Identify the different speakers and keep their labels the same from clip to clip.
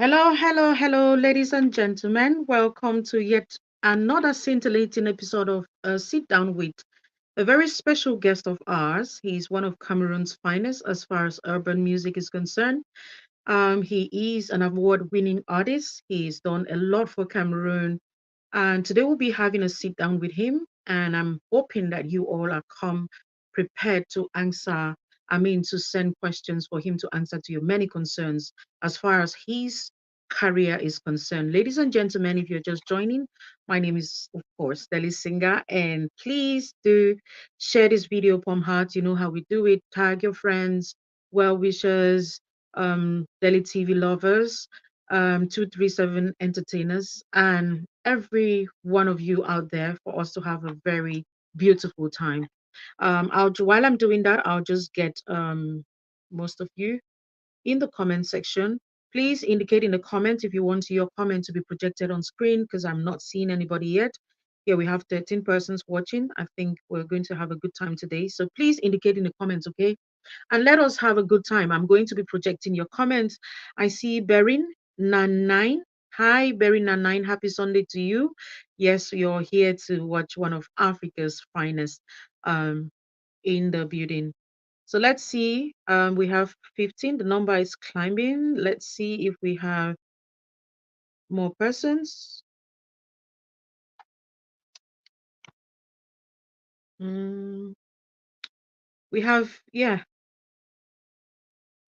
Speaker 1: Hello, hello, hello, ladies and gentlemen. Welcome to yet another scintillating episode of Sit Down with a very special guest of ours. He's one of Cameroon's finest as far as urban music is concerned. He is an award winning artist. He's done a lot for Cameroon. And today we'll be having a sit down with him. And I'm hoping that you all are come prepared to answer, to send questions for him to answer to your many concerns as far as his career is concerned. Ladies and gentlemen, if you're just joining, my name is, of course, Deli Singer. And please do share this video upon heart. You know how we do it. Tag your friends, well wishers, Deli TV lovers, 237 entertainers, and every one of you out there for us to have a very beautiful time. While I'm doing that, I'll just get most of you in the comment section. Please indicate in the comments if you want your comment to be projected on screen because I'm not seeing anybody yet. Here we have 13 persons watching. I think we're going to have a good time today. So please indicate in the comments, okay? And let us have a good time. I'm going to be projecting your comments. I see Berin Nanine. Hi, Berin Nanine. Happy Sunday to you. Yes, you're here to watch one of Africa's finest um, in the building. So let's see. We have 15. The number is climbing. Let's see if we have more persons. Mm, we have, yeah,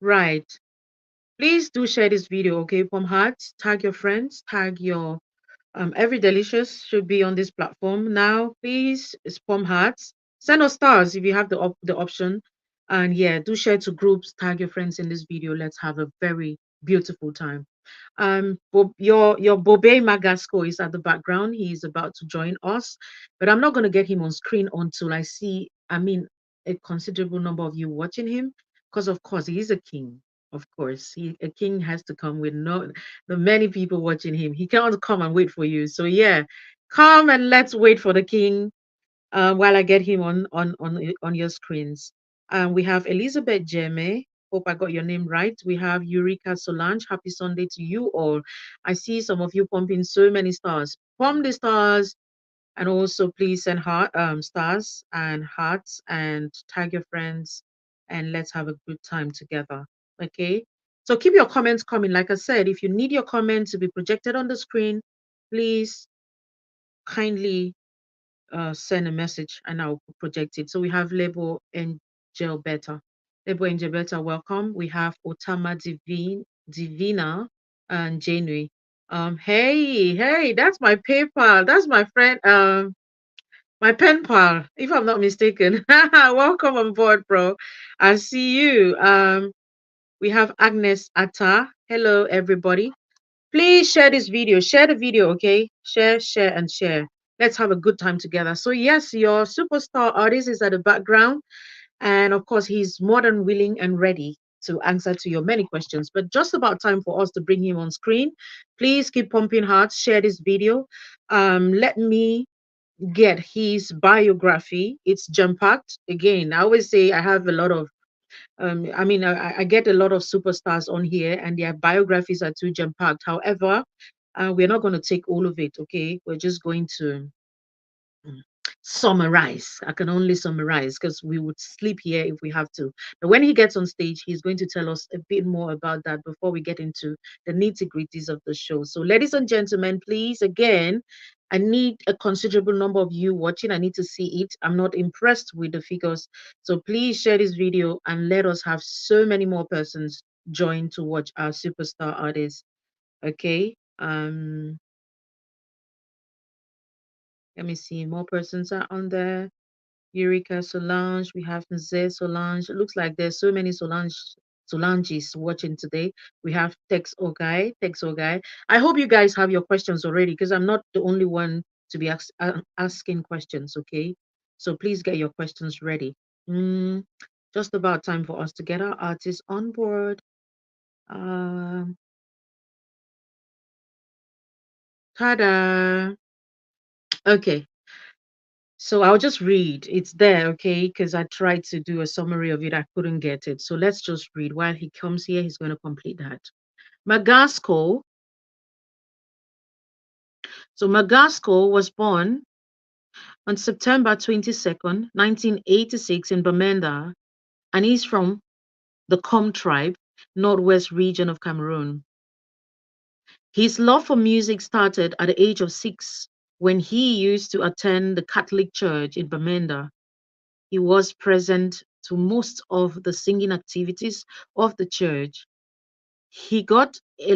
Speaker 1: right. Please do share this video, okay? From hearts, tag your friends, tag your every delicious should be on this platform now. Please spam hearts, send us stars if you have the option, and yeah, do share to groups. Tag your friends in this video. Let's have a very beautiful time. Your Bobe Magasco is at the background. He's about to join us, but I'm not going to get him on screen until I see. A considerable number of you watching him, because of course he is a king. Of course, a king has to come with no the many people watching him. He cannot come and wait for you. So yeah, come and let's wait for the king while I get him on your screens. We have Elizabeth Jeme. Hope I got your name right. We have Eureka Solange. Happy Sunday to you all. I see some of you pumping so many stars. Pump the stars, and also please send stars and hearts and tag your friends, and let's have a good time together. Okay. So keep your comments coming. Like I said, if you need your comments to be projected on the screen, please kindly send a message and I'll project it. So we have Lebo Angel Beta. Lebo Angel Beta, welcome. We have Otama Divina and Janui. Hey, that's my PayPal. That's my friend, my pen pal, if I'm not mistaken. Welcome on board, bro. I see you. We have Agnes Atta. Hello, everybody. Please share this video. Share the video, okay? Share, share, and share. Let's have a good time together. So, yes, your superstar artist is at the background. And of course, he's more than willing and ready to answer to your many questions. But just about time for us to bring him on screen. Please keep pumping hearts. Share this video. Let me get his biography. It's jam packed. Again, I always say I have a lot of I get a lot of superstars on here, and their biographies are too jam packed. However, we're not going to take all of it, okay? We're just going to summarize. I can only summarize because we would sleep here if we have to. But when he gets on stage, he's going to tell us a bit more about that before we get into the nitty gritties of the show. So, ladies and gentlemen, please, again, I need a considerable number of you watching. I need to see it. I'm not impressed with the figures. So, please share this video and let us have so many more persons join to watch our superstar artists. Okay. Let me see. More persons are on there. Eureka Solange, we have Nze Solange. It looks like there's so many Solanges watching today. We have Tex Ogai. I hope you guys have your questions already because I'm not the only one to be asking questions, okay? So please get your questions ready. Mm, just about time for us to get our artists on board. Um, Ta-da! Okay. So I'll just read. It's there, okay? Because I tried to do a summary of it. I couldn't get it. So let's just read. While he comes here, he's going to complete that. Magasco. So Magasco was born on September 22nd, 1986 in Bamenda, and he's from the Com tribe, northwest region of Cameroon. His love for music started at the age of 6 when he used to attend the Catholic church in Bamenda. He was present to most of the singing activities of the church. He got A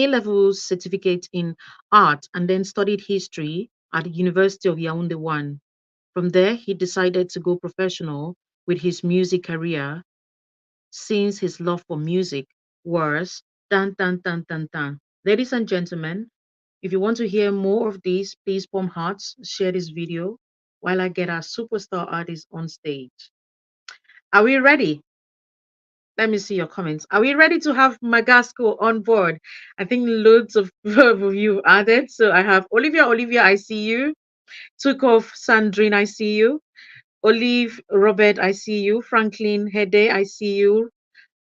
Speaker 1: level certificate in art and then studied history at the University of Yaoundé 1. From there, he decided to go professional with his music career since his love for music was tan tan tan tan tan. Ladies and gentlemen, if you want to hear more of these, please pump hearts, share this video while I get our superstar artist on stage. Are we ready? Let me see your comments. Are we ready to have Magasco on board? I think loads of of you added. So I have Olivia, I see you. Took off Sandrine, I see you. Olive, Robert, I see you. Franklin, Hede, I see you.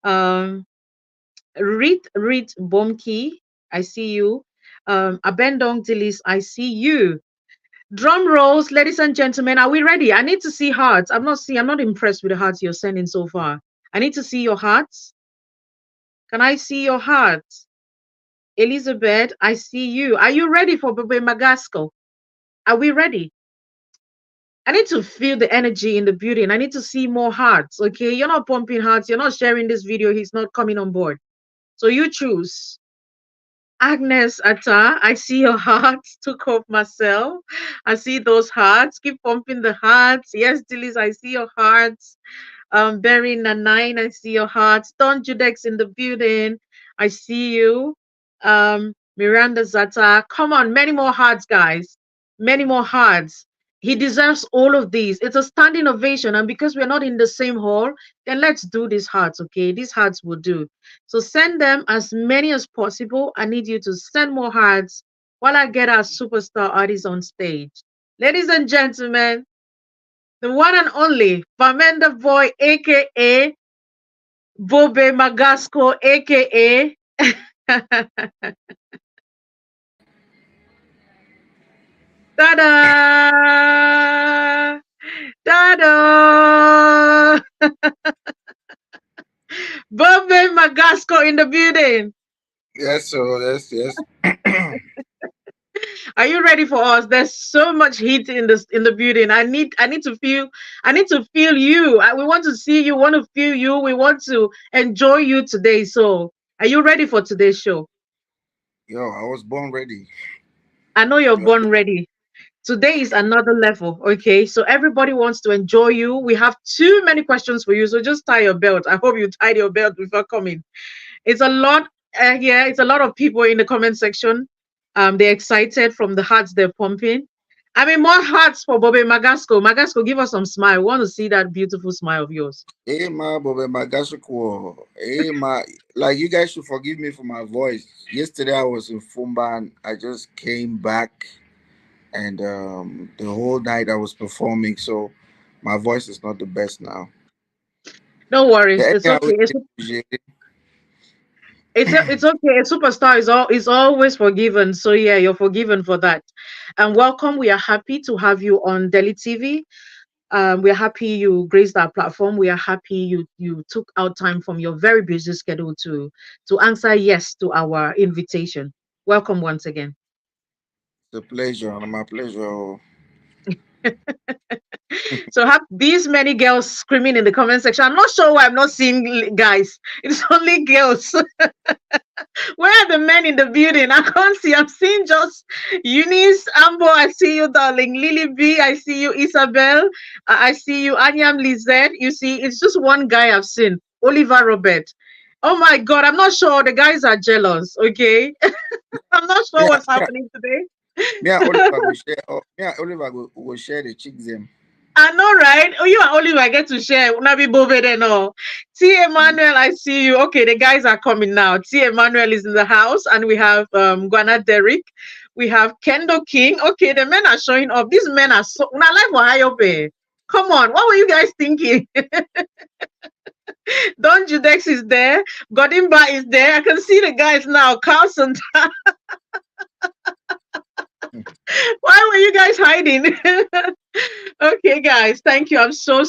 Speaker 1: Um, Rit Bomki, I see you. Abendong Dilis, I see you. Drum rolls, ladies and gentlemen, are we ready? I need to see hearts. I'm not impressed with the hearts you're sending so far. I need to see your hearts. Can I see your hearts? Elizabeth, I see you. Are you ready for Bobe Magasco? Are we ready? I need to feel the energy in the building. I need to see more hearts. Okay, you're not pumping hearts. You're not sharing this video. He's not coming on board. So you choose. Agnes Atta, I see your hearts. Took off Marcel. I see those hearts. Keep pumping the hearts. Yes, Dillis, I see your hearts. Berry Nanine, I see your hearts. Don Judex in the building. I see you. Miranda Zata. Come on, many more hearts, guys. Many more hearts. He deserves all of these. It's a standing ovation. And because we're not in the same hall, then let's do these hearts, okay? These hearts will do. So send them as many as possible. I need you to send more hearts while I get our superstar artist on stage. Ladies and gentlemen, the one and only Bamenda Boy, aka Bobe Magasco, aka Tada! Tada! Bobe Magasco in the building.
Speaker 2: Yes, so yes.
Speaker 1: Are you ready for us? There's so much heat in the building. I need to feel you. We want to see you, want to feel you. We want to enjoy you today. So, are you ready for today's show?
Speaker 2: Yo, I was born ready.
Speaker 1: I know you're
Speaker 2: Yo,
Speaker 1: born ready. Today is another level. Okay, so everybody wants to enjoy you. We have too many questions for you, so just tie your belt. I hope you tied your belt before coming. It's a lot. Yeah, it's a lot of people in the comment section. They're excited from the hearts they're pumping. I mean, more hearts for Bobe Magasco. Magasco, give us some smile. We want to see that beautiful smile of yours.
Speaker 2: hey ma, Bobe Magasco. Hey ma, like you guys should forgive me for my voice. Yesterday I was in Fumban. I just came back, and the whole night I was performing, so my voice is not the best now.
Speaker 1: No
Speaker 2: But
Speaker 1: worries. It's
Speaker 2: anyhow,
Speaker 1: okay.
Speaker 2: we appreciate it.
Speaker 1: It's okay. A superstar is always forgiven. So yeah, you're forgiven for that. And welcome. We are happy to have you on Delhi TV. We are happy you graced our platform. We are happy you took out time from your very busy schedule to answer yes to our invitation. Welcome once again.
Speaker 2: It's a pleasure, my pleasure.
Speaker 1: So have these many girls screaming in the comment section. I'm not sure why I'm not seeing guys. It's only girls. Where are the men in the building? I can't see. I'm seeing just Eunice, Ambo. I see you, darling. Lily B. I see you, Isabel. I see you, Anyam Lizette. You see, it's just one guy I've seen, Oliver Robert. Oh my God, I'm not sure. The guys are jealous. Okay, I'm not sure
Speaker 2: Me,
Speaker 1: what's
Speaker 2: and-
Speaker 1: happening today.
Speaker 2: me and Oliver will share. Me and Oliver will share the chicks them.
Speaker 1: I know, right? Oh, you and Oliver get to share. Unabi Bove then, no. T. Emmanuel, I see you. Okay, the guys are coming now. T. Emmanuel is in the house, and we have Guana Derrick. We have Kendo King. Okay, the men are showing up. These men are so. Una life for high up. Come on, what were you guys thinking? Don Judex is there. Godimba is there. I can see the guys now. Carlson. Why were you guys hiding? Okay, guys, thank you. I'm so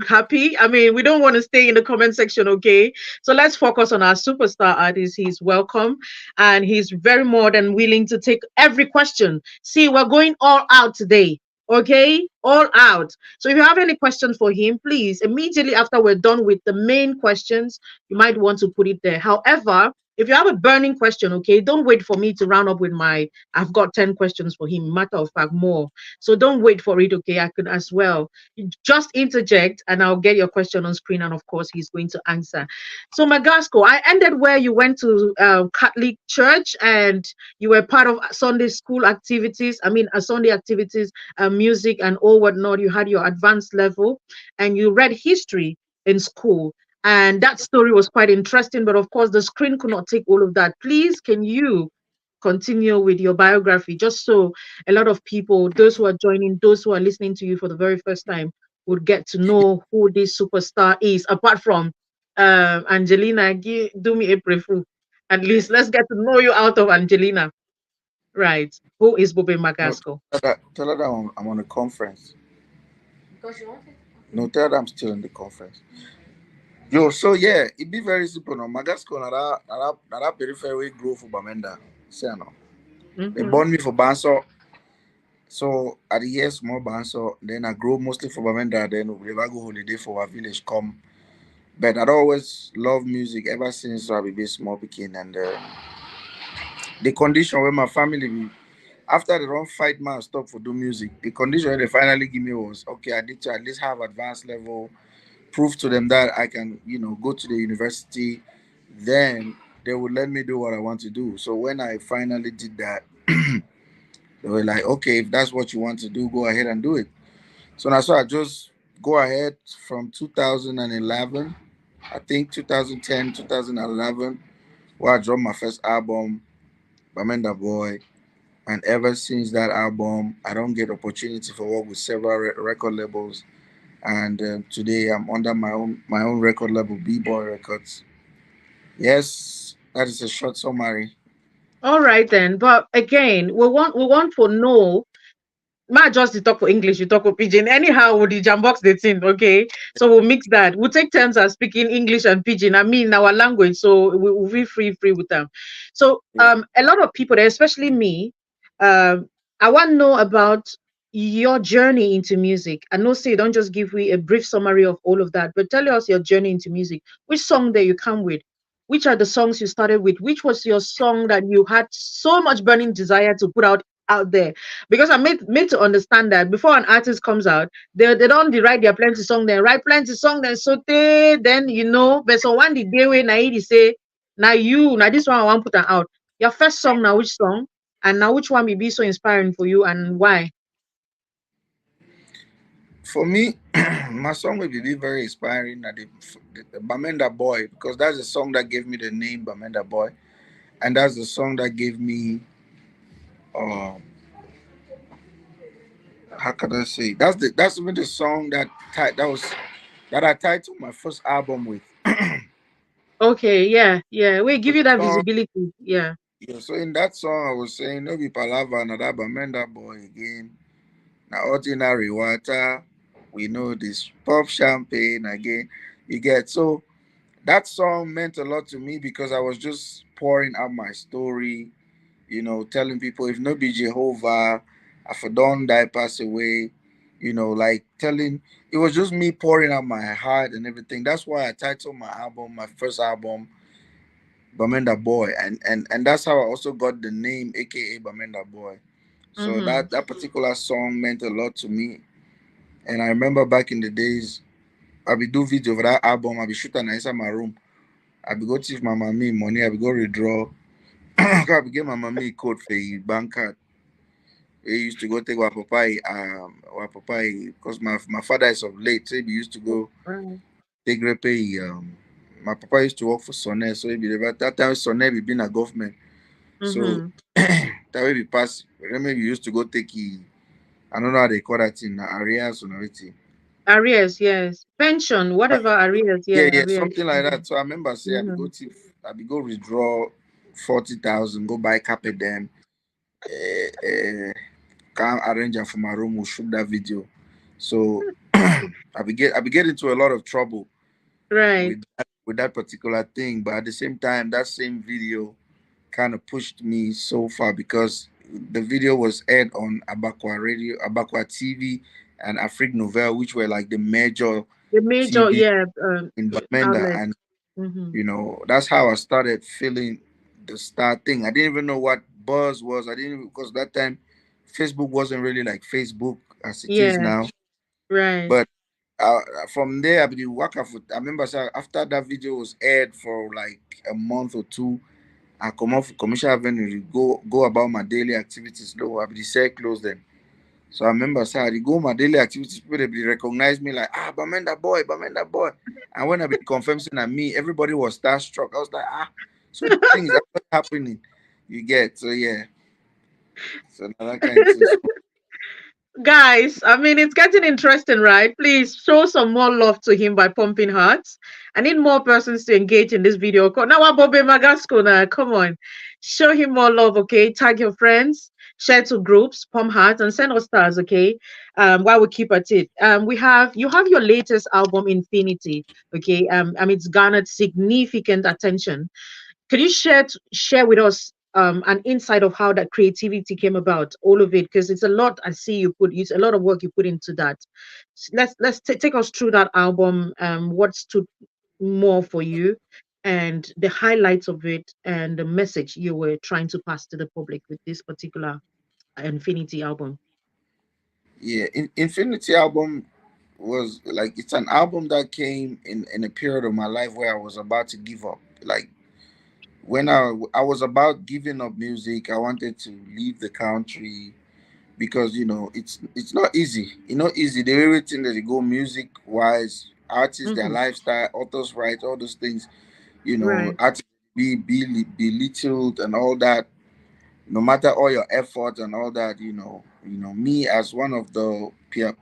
Speaker 1: happy. I mean, we don't want to stay in the comment section, okay? So let's focus on our superstar artist. He's welcome and he's very more than willing to take every question. See, we're going all out today. Okay, all out. So if you have any questions for him, please immediately after we're done with the main questions, you might want to put it there. However, if you have a burning question, okay, don't wait for me to round up with my I've got 10 questions for him. Matter of fact, more. So don't wait for it, okay? I could as well. You just interject and I'll get your question on screen. And of course, he's going to answer. So, Magasco, I ended where you went to Catholic church and you were part of Sunday school activities. I mean, Sunday activities, music and all whatnot. You had your advanced level and you read history in school. And that story was quite interesting. But of course, the screen could not take all of that. Please, can you continue with your biography just so a lot of people, those who are joining, those who are listening to you for the very first time, would get to know who this superstar is, apart from Angelina. Do me a prefu. At least let's get to know you out of Angelina. Right. Who is Bobe
Speaker 2: No,
Speaker 1: Magasco?
Speaker 2: tell her that I'm on a conference. No, tell her that I'm still in the conference. Yo, so yeah, it be very simple. No, Magasco na that periphery wey grow for Bamenda. Say no. They
Speaker 1: Mm-hmm.
Speaker 2: born me for Banso. So at the year small Banso, then I grow mostly for Bamenda. Then we never go holiday for our village come. But I'd always love music ever since I be small picking and the condition where my family be after they don't fight man stop for do music. The condition where they finally give me was okay, I need to at least have advanced level, prove to them that I can, go to the university, then they would let me do what I want to do. So when I finally did that, they were like, okay, if that's what you want to do, go ahead and do it. So now so I just go ahead from 2011, I think 2010, 2011, where I dropped my first album, Bamenda Boy. And ever since that album, I don't get opportunity for work with several record labels. And today I'm under my own record label, B Boy Records. Yes, that is a short summary.
Speaker 1: All right then. But again, we want to know. Ma just dey talk for English, you talk for pidgin. Anyhow, we the jambox the thing, okay? So we'll mix that. We'll take turns as speaking English and pidgin. I mean our language, so we'll be free with them. So
Speaker 2: Yeah.
Speaker 1: a lot of people, especially me, I want to know about your journey into music. I know say you don't just give me a brief summary of all of that, but tell us your journey into music. Which song that you come with? Which are the songs you started with? Which was your song that you had so much burning desire to put out there? Because I'm made to understand that before an artist comes out, they don't write their plenty song, then write plenty song, then so then but so one the day when I say now this one I want to put out. Your first song now which song? And now which one will be so inspiring for you and why?
Speaker 2: For me, my song will be very inspiring at the Bamenda Boy because that's the song that gave me the name Bamenda Boy, and that's the song that gave me um how can I say that's even the song that I titled my first album with.
Speaker 1: Okay, yeah. We
Speaker 2: So
Speaker 1: give
Speaker 2: the
Speaker 1: you that
Speaker 2: song,
Speaker 1: visibility. Yeah.
Speaker 2: yeah, so in that song I was saying no be palava, na that Bamenda Boy again. Now ordinary water, we know this pop champagne again. You get so that song meant a lot to me because I was just pouring out my story, telling people if no be Jehovah, if I don't die, pass away, like telling it was just me pouring out my heart and everything. That's why I titled my album, my first album, Bamenda Boy, and that's how I also got the name, aka Bamenda Boy. So
Speaker 1: Mm-hmm.
Speaker 2: that particular song meant a lot to me, and I remember back in the days, I be do video for that album, I be shooting inside my room. I be go thief my mommy money, I be go withdraw. I be get my mommy code for a bank card. We used to go take our papa because my father is of late, so he be used to go
Speaker 1: Right.
Speaker 2: take repay my papa used to work for Sonne, so he be that time Sonne be been a government. So
Speaker 1: Mm-hmm.
Speaker 2: that way we pass remember we used to go take I don't know how they call that thing, arrears or everything.
Speaker 1: Arrears, yes. Pension,
Speaker 2: Uh,
Speaker 1: whatever arrears,
Speaker 2: yeah,
Speaker 1: yeah,
Speaker 2: yeah,
Speaker 1: arrears.
Speaker 2: something like that. So I remember say
Speaker 1: Mhm.
Speaker 2: I be go withdraw 40,000, go buy carpet them. Can't arrange am for my room. We'll shoot that video. So I be get into a lot of trouble
Speaker 1: Right.
Speaker 2: with that particular thing. But at the same time, that same video kind of pushed me so far because the video was aired on Abakwa Radio, Abakwa TV, and Afrique Nouvelle, which were like the major
Speaker 1: The major,
Speaker 2: TV
Speaker 1: yeah,
Speaker 2: in Bamenda.
Speaker 1: outlet.
Speaker 2: And
Speaker 1: Hmm.
Speaker 2: that's how I started feeling the star thing. I didn't even know what buzz was. I didn't even, because that time Facebook wasn't really like Facebook as it is
Speaker 1: Yeah,
Speaker 2: now.
Speaker 1: right.
Speaker 2: But from there, I been working for. I remember after that video was aired for like a month or two, I come off commercial avenue, go about my daily activities. No, I be say close them. So I remember say I dey go my daily activities, people they be recognize me like Bamenda boy. And when I be confirmed saying that me, everybody was starstruck. I was like, so this thing is actually happening. You get so yeah. So now that kind of thing. So
Speaker 1: Guys, I mean, it's getting interesting, right? Please show some more love to him by pumping hearts. I need more persons to engage in this video. Now, what Bobe Magasco now? Come on. Show him more love, okay? Tag your friends, share to groups, pump hearts, and send us stars, okay? While we keep at it. You have your latest album, Infinity, okay? It's garnered significant attention. Could you share with us an insight of how that creativity came about, all of it? Because it's a lot. I see it's a lot of work you put into that. Take us through that album. What stood more for you, and the highlights of it, and the message you were trying to pass to the public with this particular Infinity album.
Speaker 2: yeah, Infinity album was like it's an album that came in a period of my life where I was about to give up. Like when I was about giving up music, I wanted to leave the country because it's not easy. It's not easy. The everything that you go music wise, artists, their
Speaker 1: Hmm.
Speaker 2: lifestyle, authors right, all those things.
Speaker 1: Right,
Speaker 2: Artists be belittled and all that. No matter all your effort and all that, me as one of the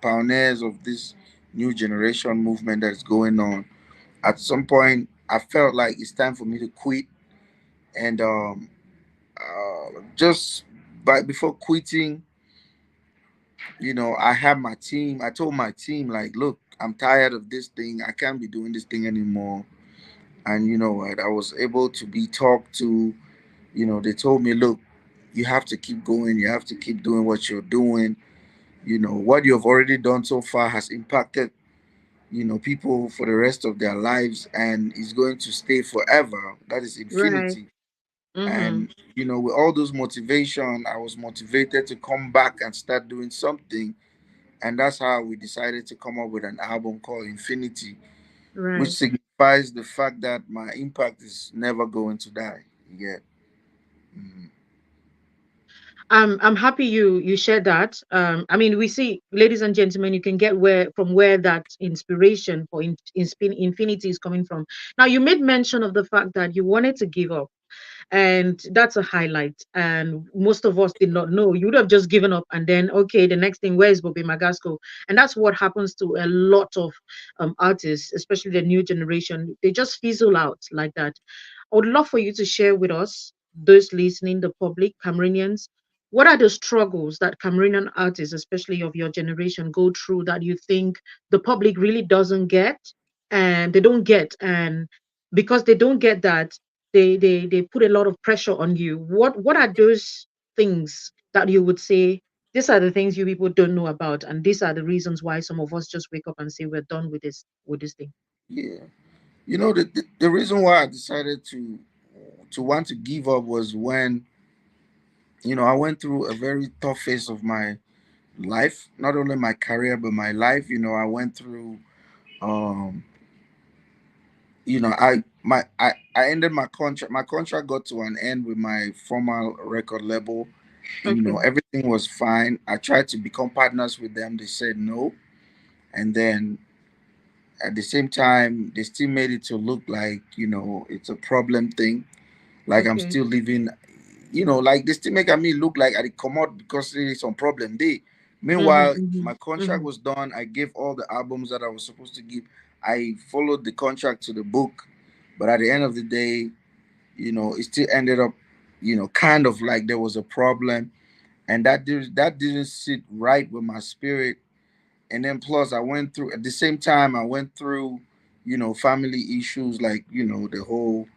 Speaker 2: pioneers of this new generation movement that's going on. At some point, I felt like it's time for me to quit, and just before quitting, I had my team. I told my team, like, look, I'm tired of this thing. I can't be doing this thing anymore. And you know what? I was able to be talked to. They told me, look, you have to keep going. You have to keep doing what you're doing. What you have already done so far has impacted, people for the rest of their lives and is going to stay forever. That is
Speaker 1: right.
Speaker 2: infinity.
Speaker 1: Mm-hmm.
Speaker 2: And, with all those motivation, I was motivated to come back and start doing something. And that's how we decided to come up with an album called Infinity, which
Speaker 1: Right.
Speaker 2: signifies the fact that my impact is never going to die. You get. Mhm.
Speaker 1: I'm happy you shared that. We see, ladies and gentlemen, you can get where that inspiration for infinity is coming from. Now, you made mention of the fact that you wanted to give up, and that's a highlight. And most of us did not know. You would have just given up, and then okay, the next thing, where is Bobe Magasco? And that's what happens to a lot of artists, especially the new generation. They just fizzle out like that. I would love for you to share with us, those listening, the public, Cameroonians, what are the struggles that Cameroonian artists, especially of your generation, go through that you think the public really doesn't get, and they don't get, and because they don't get that, they put a lot of pressure on you. What are those things that you would say? These are the things you people don't know about, and these are the reasons why some of us just wake up and say we're done with this thing.
Speaker 2: Yeah. The reason why I decided to want to give up was when I went through a very tough phase of my life, not only my career but my life. I went through um I ended my contract. My contract got to an end with my former record label, and
Speaker 1: Okay,
Speaker 2: everything was fine. I tried to become partners with them. They said no, and then at the same time they still made it to look like it's a problem thing, like I'm
Speaker 1: okay,
Speaker 2: still living, like they still make me look like I come out because there is some problem there.
Speaker 1: Mhm,
Speaker 2: Meanwhile,
Speaker 1: mhm,
Speaker 2: my contract
Speaker 1: mhm,
Speaker 2: was done. I gave all the albums that I was supposed to give. I followed the contract to the book, but at the end of the day, it still ended up, kind of like there was a problem, and that didn't sit right with my spirit. And then plus, I went through at the same time. I went through, family issues, like the whole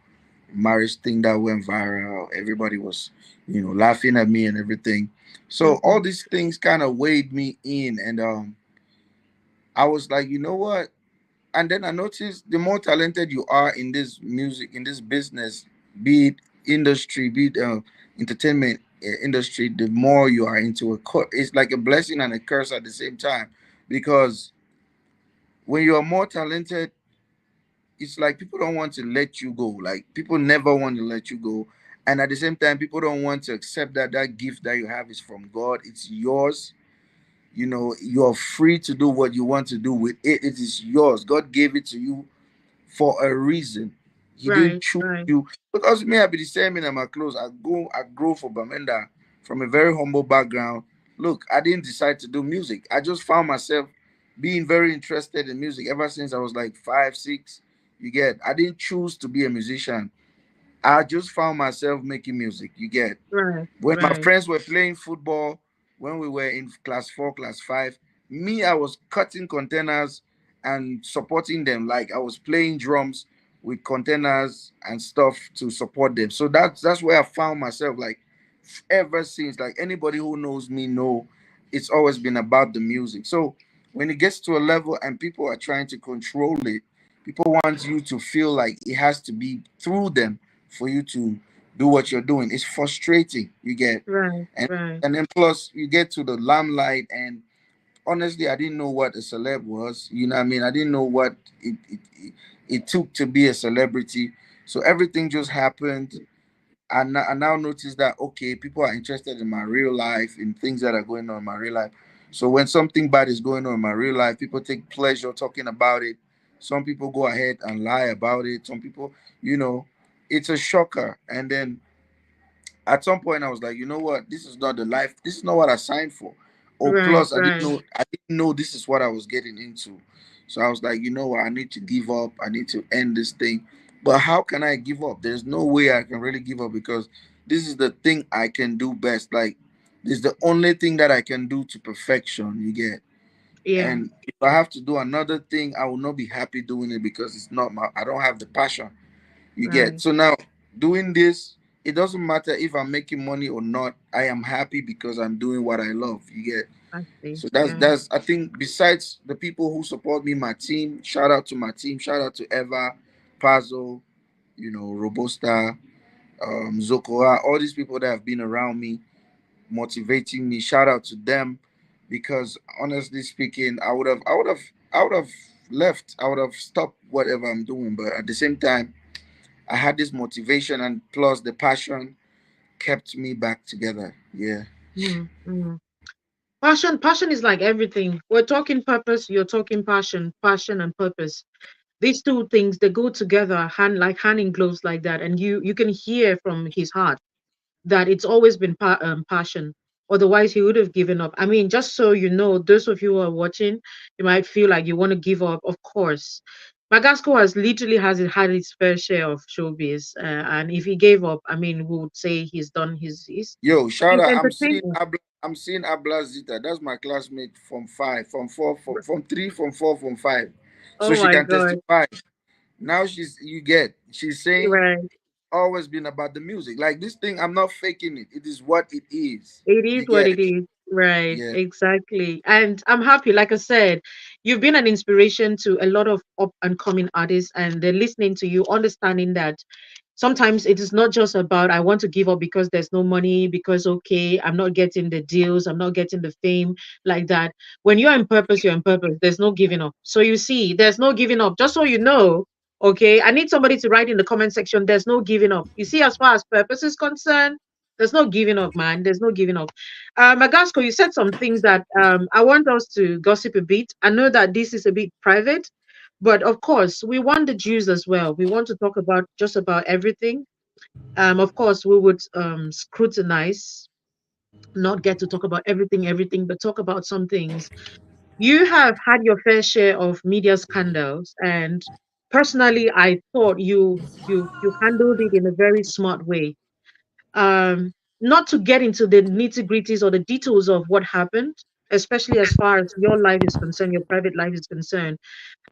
Speaker 2: marriage thing that went viral. Everybody was, laughing at me and everything. So all
Speaker 1: mhm.
Speaker 2: these things kind of weighed me in, and I was like, you know what? And then I noticed the more talented you are in this music, in this business, be it industry, be it entertainment industry, the more you are into it's like a blessing and a curse at the same time, because when you are more talented, it's like people don't want to let you go. Like people never want to let you go. And at the same time, people don't want to accept that that gift that you have is from God. It's yours. You're free to do what you want to do with it. It is yours. God gave it to you for a reason. He didn't
Speaker 1: Right,
Speaker 2: choose
Speaker 1: right,
Speaker 2: you. Because me, I be the same in my clothes. I grow for Bamenda from a very humble background. Look, I didn't decide to do music. I just found myself being very interested in music ever since I was like 5, 6. You get, I didn't choose to be a musician. I just found myself making music. You get,
Speaker 1: right,
Speaker 2: when my
Speaker 1: right,
Speaker 2: friends were playing football, when we were in class 4, class 5, me, I was cutting containers and supporting them. Like I was playing drums with containers and stuff to support them. So that's where I found myself. Like ever since, like anybody who knows me know, it's always been about the music. So when it gets to a level and people are trying to control it, people want you to feel like it has to be through them for you to do what you're doing. It's frustrating, you get.
Speaker 1: right,
Speaker 2: and
Speaker 1: right,
Speaker 2: and then plus you get to the limelight, and honestly, I didn't know what a celeb was. You know what I mean? I didn't know what it took to be a celebrity. So everything just happened. I now notice that okay, people are interested in my real life, in things that are going on in my real life. So when something bad is going on in my real life, people take pleasure talking about it. Some people go ahead and lie about it. Some people, you know, it's a shocker. And then at some point I was like, you know what, this is not the life, this is not what I signed for. Oh,
Speaker 1: right,
Speaker 2: plus
Speaker 1: right,
Speaker 2: I didn't know this is what I was getting into. So I was like, you know what, I need to give up, I need to end this thing. But how can I give up? There's no way I can really give up, because this is the thing I can do best. Like this is the only thing that I can do to perfection, you get.
Speaker 1: yeah,
Speaker 2: And if I have to do another thing, I will not be happy doing it, because it's not my, I don't have the passion, you get.
Speaker 1: right.
Speaker 2: So now doing this, it doesn't matter if I'm making money or not. I am happy because I'm doing what I love. You get.
Speaker 1: I see.
Speaker 2: So
Speaker 1: Yeah.
Speaker 2: that's I think, besides the people who support me, my team, shout out to my team, shout out to Eva, Pazo, Robusta, Zokora, all these people that have been around me, motivating me. Shout out to them, because honestly speaking, I would have left. I would have stopped whatever I'm doing. But at the same time, I had this motivation, and plus the passion kept me back together. Yeah.
Speaker 1: Mm, mm. Passion is like everything. We're talking purpose, you're talking passion, passion and purpose. These two things they go together, hand in gloves like that. And you can hear from his heart that it's always been passion. Otherwise, he would have given up. I mean, just so you know, those of you who are watching, you might feel like you want to give up. Of course, Magasco has literally had his fair share of showbiz, and if he gave up, I mean, we would say he's done
Speaker 2: Yo, shout
Speaker 1: he's
Speaker 2: out.
Speaker 1: entertainment.
Speaker 2: I'm seeing Abla Zita. That's my classmate from 5, from 4, from 3, from 4, from 5. So
Speaker 1: Oh
Speaker 2: she
Speaker 1: my
Speaker 2: can
Speaker 1: God,
Speaker 2: testify. Now she's saying
Speaker 1: right.
Speaker 2: always been about the music. Like this thing, I'm not faking it. It is what it is.
Speaker 1: It is
Speaker 2: You
Speaker 1: what
Speaker 2: get.
Speaker 1: it is. Right,
Speaker 2: Yeah.
Speaker 1: exactly. And I'm happy. Like I said, you've been an inspiration to a lot of up and coming artists, and they're listening to you, understanding that sometimes it is not just about I want to give up because there's no money, because okay, I'm not getting the deals, I'm not getting the fame like that. When you're in purpose, you're in purpose. There's no giving up. So you see, there's no giving up. Just so you know, okay. I need somebody to write in the comment section, there's no giving up. You see, as far as purpose is concerned, there's no giving up, man. There's no giving up. Magasco, you said some things that I want us to gossip a bit. I know that this is a bit private, but of course, we want the Jews as well. We want to talk about just about everything. Of course, we would scrutinize. not get to talk about everything, but talk about some things. You have had your fair share of media scandals, and personally, I thought you handled it in a very smart way. Um, Not to get into the nitty gritties or the details of what happened, especially as far as your life is concerned, your private life is concerned.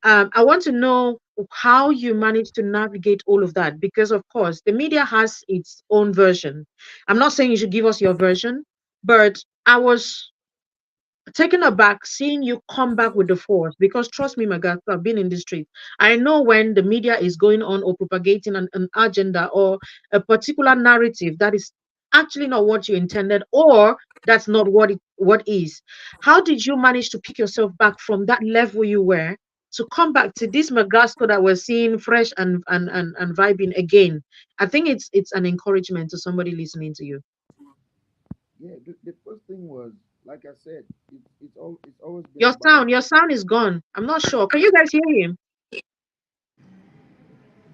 Speaker 1: I want to know how you managed to navigate all of that, because, of course, the media has its own version. I'm not saying you should give us your version, but I was taken aback seeing you come back with the force, because trust me, Magat, I've been in the street. I know when the media is going on or propagating an agenda or a particular narrative that is actually not what you intended, or that's not what is. How did you manage to pick yourself back from that level you were to come back to this Magasco that we're seeing fresh and vibing again? I think it's an encouragement to somebody listening to you.
Speaker 2: Yeah, the first thing was, like I said, it's always been
Speaker 1: Your
Speaker 2: about.
Speaker 1: sound, your sound is gone. I'm not sure. Can you guys hear him?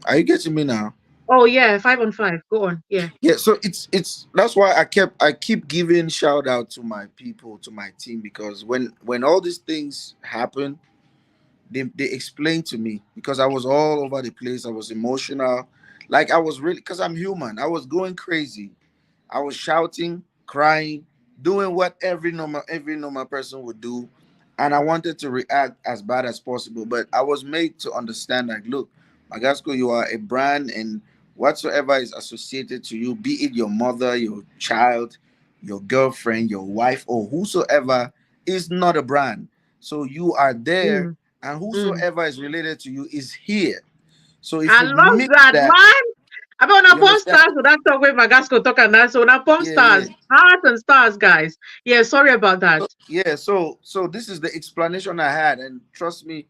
Speaker 2: Are you getting me now?
Speaker 1: Oh yeah, 5 on 5. Go on. Yeah.
Speaker 2: Yeah, so it's that's why I keep giving shout out to my people, to my team, because when all these things happen, they explained to me, because I was all over the place. I was emotional, like I was really, because I'm human. I was going crazy. I was shouting, crying, doing what every normal person would do, and I wanted to react as bad as possible. But I was made to understand, like, look, Magasco, you are a brand, and whatsoever is associated to you, be it your mother, your child, your girlfriend, your wife, or whosoever, is not a brand. So you are there,
Speaker 1: Mm,
Speaker 2: and
Speaker 1: mm.
Speaker 2: whosoever is related to you is here. So if
Speaker 1: I
Speaker 2: you
Speaker 1: love
Speaker 2: mix
Speaker 1: that,
Speaker 2: that,
Speaker 1: man. I mean, on a
Speaker 2: you
Speaker 1: porn
Speaker 2: understand?
Speaker 1: stars, so that's the way Magasco talk and that. So on a porn
Speaker 2: Yeah, yeah.
Speaker 1: stars, hearts and stars, guys. Yeah, sorry about that.
Speaker 2: Yeah, so this is the explanation I had, and trust me,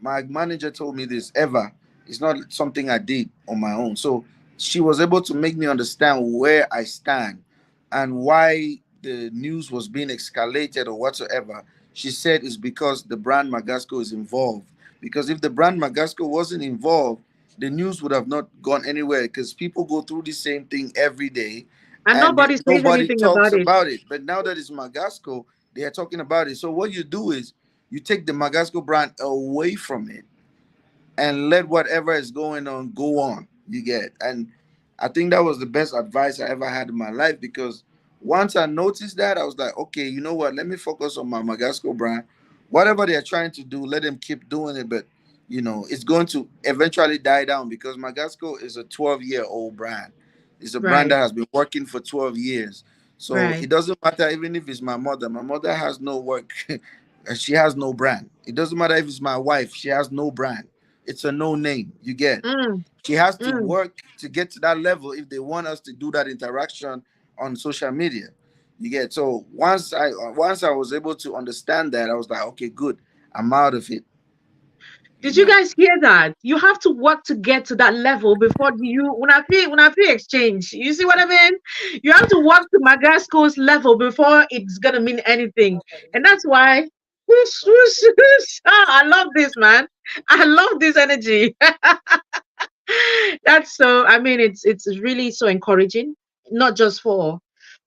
Speaker 2: my manager told me this. Ever, it's not something I did on my own. So she was able to make me understand where I stand and why the news was being escalated or whatsoever. She said it's because the brand Magasco is involved. Because if the brand Magasco wasn't involved, the news would have not gone anywhere, because people go through the same thing every day,
Speaker 1: And
Speaker 2: and
Speaker 1: nobody says
Speaker 2: nobody
Speaker 1: anything
Speaker 2: talks
Speaker 1: about it.
Speaker 2: about it. But now that it's Magasco, they are talking about it. So what you do is you take the Magasco brand away from it and let whatever is going on go on. You get, and I think that was the best advice I ever had in my life, because once I noticed that, I was like, okay, you know what? Let me focus on my Magasco brand. Whatever they are trying to do, let them keep doing it. But it's going to eventually die down, because Magasco is a 12-year-old brand. It's a brand
Speaker 1: Right,
Speaker 2: that has been working for 12 years. So
Speaker 1: right.
Speaker 2: it doesn't matter even if it's my mother. My mother has no work. She has no brand. It doesn't matter if it's my wife. She has no brand. It's a no name. You get.
Speaker 1: Mm,
Speaker 2: She has to
Speaker 1: mm.
Speaker 2: work to get to that level if they want us to do that interaction on social media. You get. So once I was able to understand that, I was like, okay, good. I'm out of it. You
Speaker 1: Did you
Speaker 2: know.
Speaker 1: guys hear that? You have to work to get to that level before you when I feel exchange. You see what I mean? You have to work to Magasco's level before it's gonna mean anything. And that's why whoosh, whoosh, whoosh. Ah, I love this, man. I love this energy. That's so, I mean, it's really so encouraging, not just for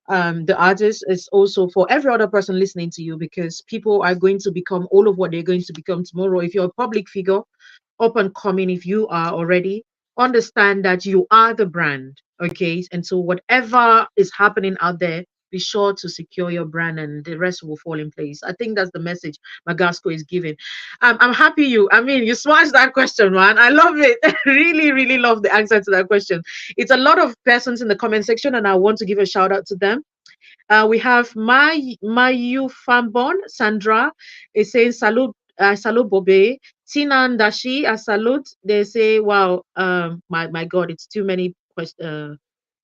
Speaker 1: the artist, it's also for every other person listening to you, because people are going to become all of what they're going to become tomorrow. If you're a public figure, up and coming, if you are already, understand that you are the brand. Okay. And so whatever is happening out there, be sure to secure your brand and the rest will fall in place. I think that's the message Magasco is giving. I'm happy I mean, you smashed that question, man. I love it. Really, really love the answer to that question. It's a lot of persons in the comment section, and I want to give a shout out to them. We have Mayu Fambon, Sandra is saying salute, salute Bobe. Tina Ndashi, a salute. They say, wow, my God, it's too many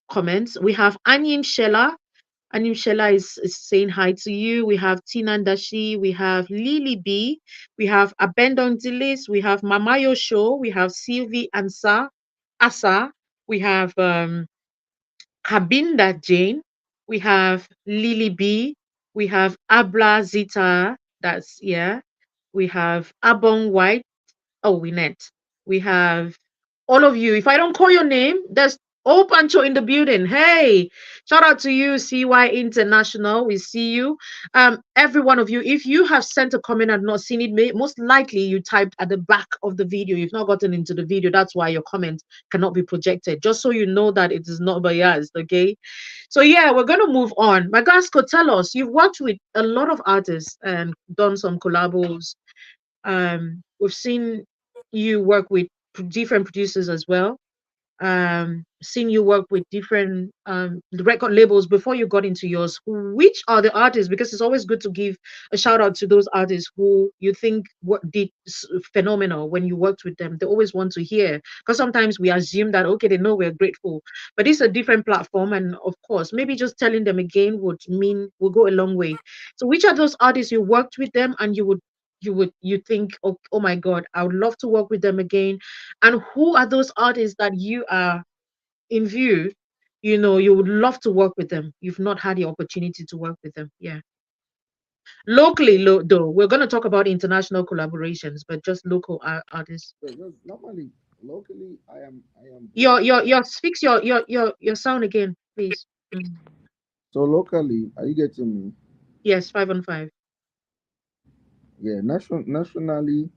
Speaker 1: comments. We have Anyim Shella. Anyim Shella is saying hi to you. We have Tina Ndashi. We have Lily B. We have Abandon Dilis. We have Mamayo Show. We have Sylvie Ansa. Asa. We have Habinda Jane, we have Lily B, we have Abla Zita, that's yeah, we have Abong White, oh Winnet, we have all of you. If I don't call your name, Oh, Pancho in the building. Hey, shout out to you, CY International. We see you. Every one of you, if you have sent a comment and not seen it, most likely you typed at the back of the video. You've not gotten into the video. That's why your comment cannot be projected. Just so you know that it is not biased, okay? So yeah, we're gonna move on. Magasco, tell us, you've worked with a lot of artists and done some collabos. We've seen you work with different producers as well. Seen you work with different record labels before you got into yours. Which are the artists? Because it's always good to give a shout out to those artists who you think what did phenomenal when you worked with them. They always want to hear, because sometimes we assume that okay, they know we're grateful, but it's a different platform, and of course, maybe just telling them again would go a long way. So, which are those artists you worked with them and you think, oh my God, I would love to work with them again? And who are those artists that you are in view, you would love to work with them? You've not had the opportunity to work with them. Yeah. Locally, though, we're going to talk about international collaborations, but just local artists.
Speaker 2: So just normally, locally, I am very
Speaker 1: Your fix your sound again, please. Mhm.
Speaker 2: so locally. Are you getting me?
Speaker 1: Yes, 5 on 5.
Speaker 2: Yeah, nationally.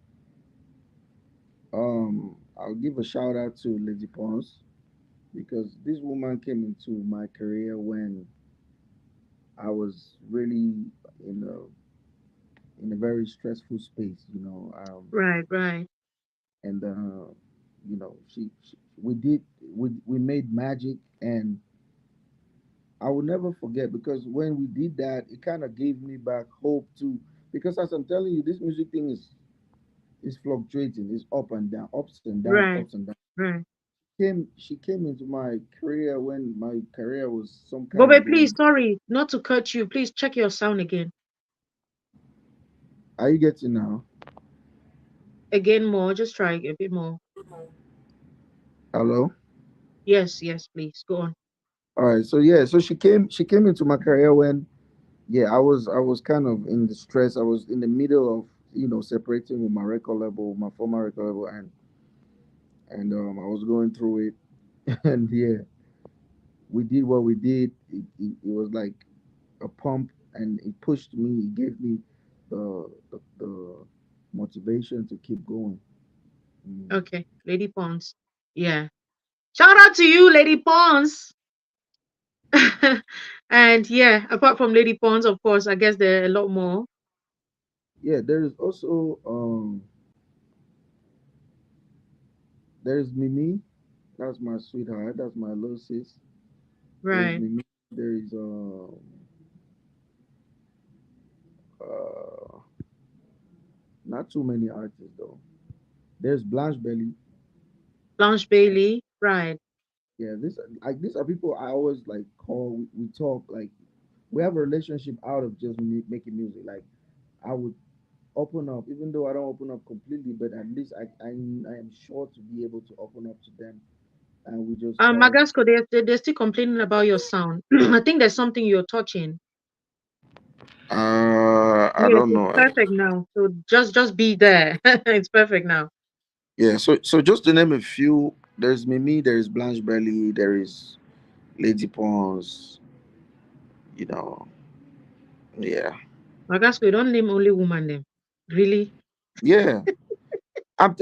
Speaker 2: I'll give a shout out to Lady Pons because this woman came into my career when I was really in a very stressful space,
Speaker 1: Right, right,
Speaker 2: and she we made magic, and I will never forget because when we did that, it kind of gave me back hope too. Because as I'm telling you, this music thing is fluctuating, it's up and down, ups and down,
Speaker 1: right,
Speaker 2: ups and down.
Speaker 1: right.
Speaker 2: She came into my career when my career was some kind
Speaker 1: Bobe,
Speaker 2: of
Speaker 1: please,
Speaker 2: going.
Speaker 1: sorry, not to cut you. Please check your sound again.
Speaker 2: Are you getting now?
Speaker 1: Again, more. Just try a bit more.
Speaker 2: Hello.
Speaker 1: Yes, yes, please. Go on.
Speaker 2: All right. So yeah. So she came into my career when yeah I was kind of in the stress. I was in the middle of separating with my record label, my former record label, and I was going through it, and yeah, we did what we did. It was like a pump, and it pushed me. It gave me the motivation to keep going. Mm.
Speaker 1: Okay, Lady Pons. Yeah. Shout out to you, Lady Pons. And yeah, apart from Lady Pons, of course, I guess there are a lot more.
Speaker 2: Yeah, there is also there's Mimi. That's my sweetheart. That's my little sis. There's
Speaker 1: Right.
Speaker 2: Mimi. There is uh not too many artists though. There's Blanche Belly.
Speaker 1: Blanche Bailey. Right.
Speaker 2: Yeah, these are people I always like call. We talk like we have a relationship out of just making music. Like I would open up, even though I don't open up completely, but at least I am sure to be able to open up to them, and we just talk.
Speaker 1: Magasco, they're still complaining about your sound. I think there's something you're touching.
Speaker 2: I
Speaker 1: Yes,
Speaker 2: don't
Speaker 1: it's
Speaker 2: know.
Speaker 1: perfect now. So just be there. It's perfect now.
Speaker 2: Yeah, so just to name a few, there's Mimi, there's Blanche Belly, there is Lady Pons, you know. Yeah.
Speaker 1: Magasco, you don't name only woman name. Really?
Speaker 2: Yeah. I'm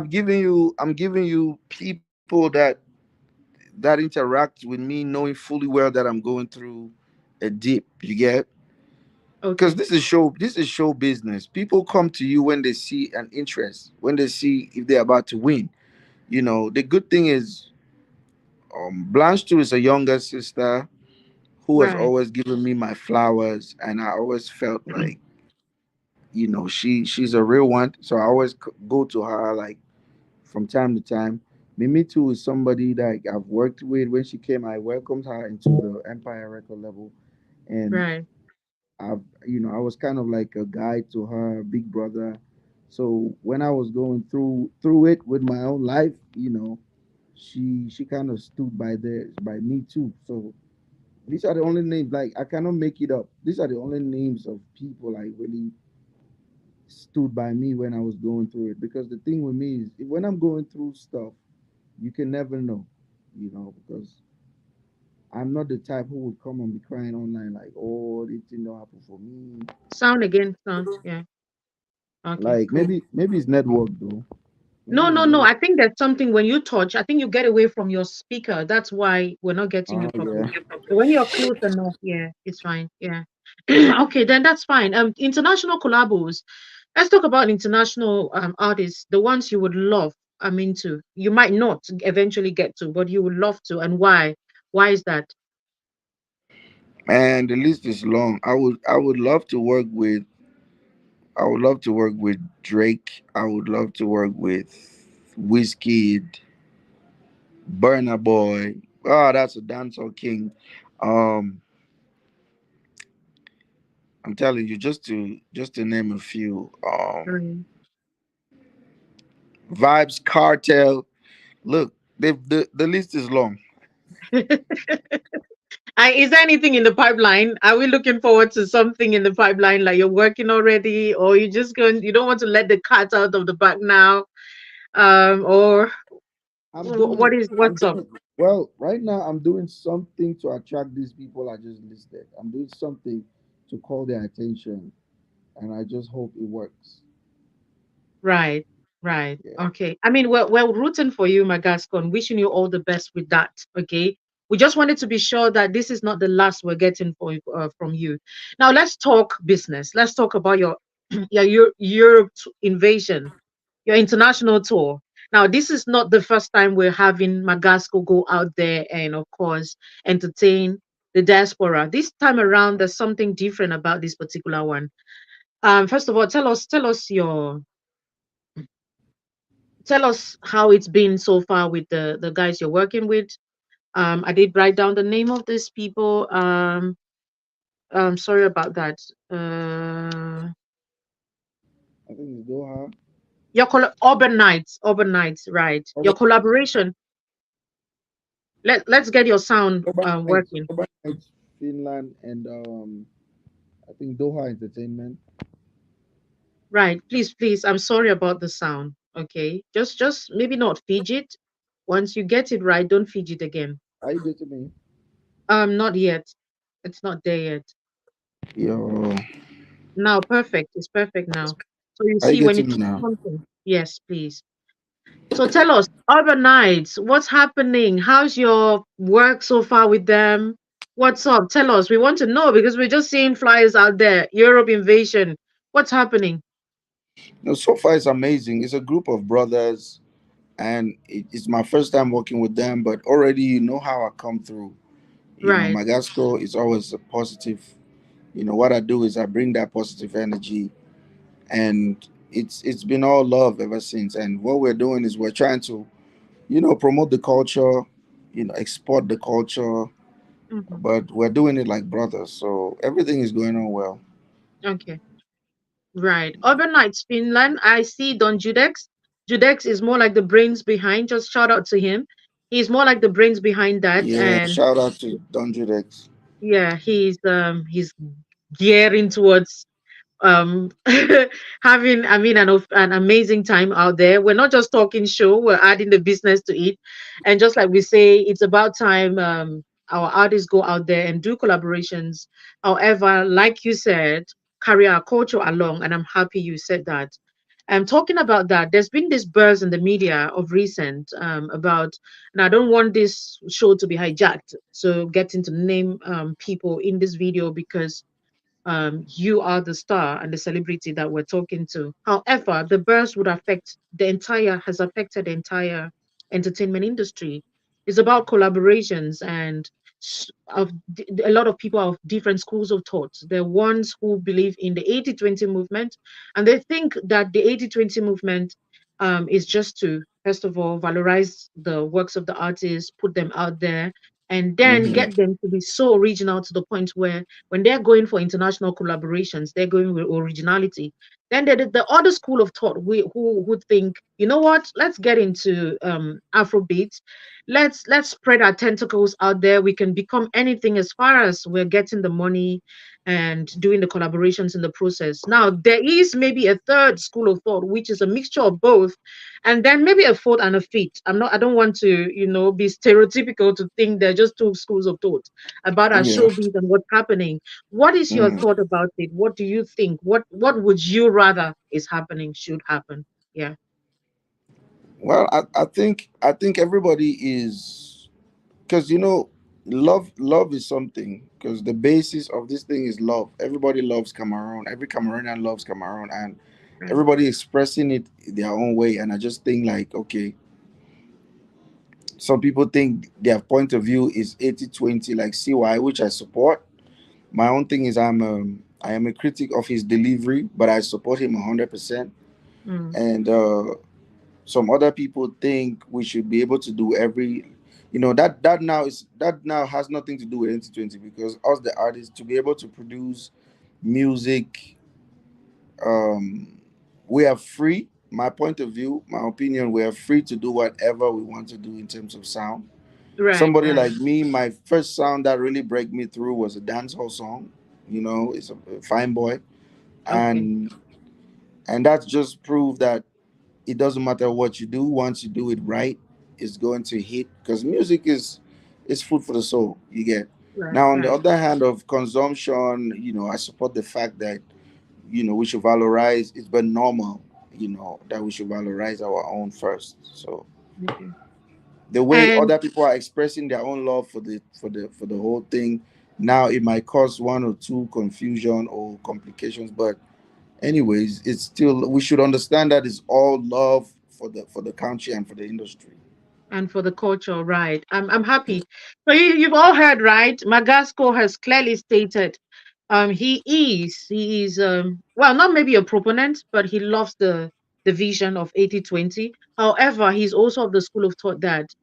Speaker 2: giving you people that interact with me knowing fully well that I'm going through a dip, you get? Because
Speaker 1: Okay.
Speaker 2: this is show business. People come to you when they see an interest, when they see if they're about to win. The good thing is Blanche too is a younger sister who has
Speaker 1: Right.
Speaker 2: always given me my flowers, and I always felt like she's a real one. So I always go to her like from time to time. Mimi too is somebody that I've worked with. When she came, I welcomed her into the Empire record level, and
Speaker 1: Right.
Speaker 2: I was kind of like a guide to her, big brother. So when I was going through it with my own life, she kind of stood by me too. So these are the only names, like I cannot make it up. These are the only names of people like really stood by me when I was going through it. Because the thing with me is when I'm going through stuff, you can never know. because I'm not the type who would come and be crying online like, oh, this thing don't happen for me.
Speaker 1: Sound again, sound. Yeah. Okay,
Speaker 2: Like
Speaker 1: cool.
Speaker 2: maybe it's network though. Maybe
Speaker 1: No,
Speaker 2: my
Speaker 1: no, no.
Speaker 2: network.
Speaker 1: I think there's something when you touch, I think you get away from your speaker. That's why we're not getting you
Speaker 2: Oh
Speaker 1: properly.
Speaker 2: yeah.
Speaker 1: But when you're close enough, yeah, it's fine. Yeah. Okay, then that's fine. International collabos. Let's talk about international artists, the ones you would love. I'm into. You might not eventually get to, but you would love to, and why? Why is that?
Speaker 2: Man, the list is long. I would love to work with I would love to work with Drake. I would love to work with Wizkid, Burna Boy. Oh, that's a dancehall king. Um, I'm telling you, just to name a few.
Speaker 1: Mm.
Speaker 2: Vibes Cartel. Look, the list is long.
Speaker 1: Is there anything in the pipeline? Are we looking forward to something in the pipeline, like you're working already, or you just going? You don't want to let the cat out of the bag now, or
Speaker 2: I'm doing I'm
Speaker 1: what's up?
Speaker 2: doing well right now. I'm doing something to attract these people I just listed. I'm doing something to call their attention, and I just hope it works.
Speaker 1: Right, right.
Speaker 2: Yeah.
Speaker 1: Okay. I mean, we're rooting for you, Magascon. Wishing you all the best with that. Okay. We just wanted to be sure that this is not the last we're getting from you. Now let's talk business. Let's talk about your your Europe invasion, your international tour. Now, this is not the first time we're having Magasco go out there and, of course, entertain the diaspora. This time around, there's something different about this particular one. First of all, tell us tell us how it's been so far with the guys you're working with. I did write down the name of these people. Sorry about that.
Speaker 2: I think it's Doha.
Speaker 1: Urban Nights, right? Your
Speaker 2: Urban,
Speaker 1: collaboration. Let's get your sound working.
Speaker 2: Urban Heights, Finland, and I think Doha Entertainment.
Speaker 1: Right. Please. I'm sorry about the sound. Okay. Just maybe not fidget. Once you get it right, don't fidget again.
Speaker 2: Are you getting me?
Speaker 1: Not yet. It's not there yet.
Speaker 2: Yo,
Speaker 1: Now, perfect. It's perfect now. So you
Speaker 2: are you
Speaker 1: see when
Speaker 2: getting
Speaker 1: it's
Speaker 2: me now?
Speaker 1: something. Yes, please. So tell us, Urban Nights, what's happening? How's your work so far with them? What's up? Tell us. We want to know because we're just seeing flyers out there. Europe invasion. What's happening?
Speaker 2: No, so far it's amazing. It's a group of brothers, and it's my first time working with them. But already, you know how I come through.
Speaker 1: Right.
Speaker 2: Magasco is always a positive. What I do is I bring that positive energy, and it's been all love ever since. And what we're doing is we're trying to, promote the culture, export the culture,
Speaker 1: Hmm.
Speaker 2: but we're doing it like brothers. So everything is going on well.
Speaker 1: Okay. Right. Urban Nights, Finland. I see Don Judex. Judex is more like the brains behind. Just shout out to him. He's more like the brains behind that.
Speaker 2: Yeah,
Speaker 1: And
Speaker 2: shout out to Don Judex.
Speaker 1: yeah, he's gearing towards having an amazing time out there. We're not just talking show, we're adding the business to it. And just like we say, it's about time our artists go out there and do collaborations. However, like you said, carry our culture along, and I'm happy you said that. Talking about that, there's been this buzz in the media of recent about, and I don't want this show to be hijacked, so getting to name people in this video because you are the star and the celebrity that we're talking to. However, the burst has affected the entire entertainment industry. It's about collaborations and a lot of people of different schools of thought. There are ones who believe in the 80-20 movement, and they think that the 80-20 movement is just to, first of all, valorize the works of the artists, put them out there, and then
Speaker 2: Hmm.
Speaker 1: get them to be so original to the point where when they're going for international collaborations, they're going with originality. Then the other school of thought who would think, you know what, let's get into Afrobeat. Let's spread our tentacles out there. We can become anything as far as we're getting the money and doing the collaborations in the process. Now, there is maybe a third school of thought, which is a mixture of both, and then maybe a fourth and a fifth. I don't want to, be stereotypical to think there are just two schools of thought about our
Speaker 2: Yeah.
Speaker 1: showbiz and what's happening. What is your
Speaker 2: Mm.
Speaker 1: thought about it? What do you think? What would you rather is happening, should happen? Yeah.
Speaker 2: Well, I think everybody is, because love is something, because the basis of this thing is love. Everybody loves Cameroon. Every Cameroonian loves Cameroon, and
Speaker 1: Right.
Speaker 2: everybody expressing it their own way. And I just think, like, okay, some people think their point of view is 80-20, like CY, which I support. My own thing is I am a critic of his delivery, but I support him 100%.
Speaker 1: Mm,
Speaker 2: And some other people think we should be able to do every, that now has nothing to do with 2020, because us the artists to be able to produce music, um we are free. My point of view, my opinion, we are free to do whatever we want to do in terms of sound.
Speaker 1: right,
Speaker 2: Somebody
Speaker 1: right.
Speaker 2: like me, my first sound that really break me through was a dancehall song. It's a fine boy.
Speaker 1: Okay.
Speaker 2: And and that's just proof that it doesn't matter what you do. Once you do it right, it's going to hit, because music is food for the soul. You get.
Speaker 1: Right,
Speaker 2: Now, on the
Speaker 1: right.
Speaker 2: other hand of consumption, I support the fact that we should valorize. It's been normal, that we should valorize our own first. So
Speaker 1: Okay.
Speaker 2: the way
Speaker 1: And
Speaker 2: other people are expressing their own love for the whole thing, now it might cause one or two confusion or complications, but anyways, it's still, we should understand that it's all love for the country and for the industry.
Speaker 1: and for the culture, right. I'm happy. So you've all heard, right? Magasco has clearly stated he is well, not maybe a proponent, but he loves the vision of 80-20. However, he's also of the school of thought that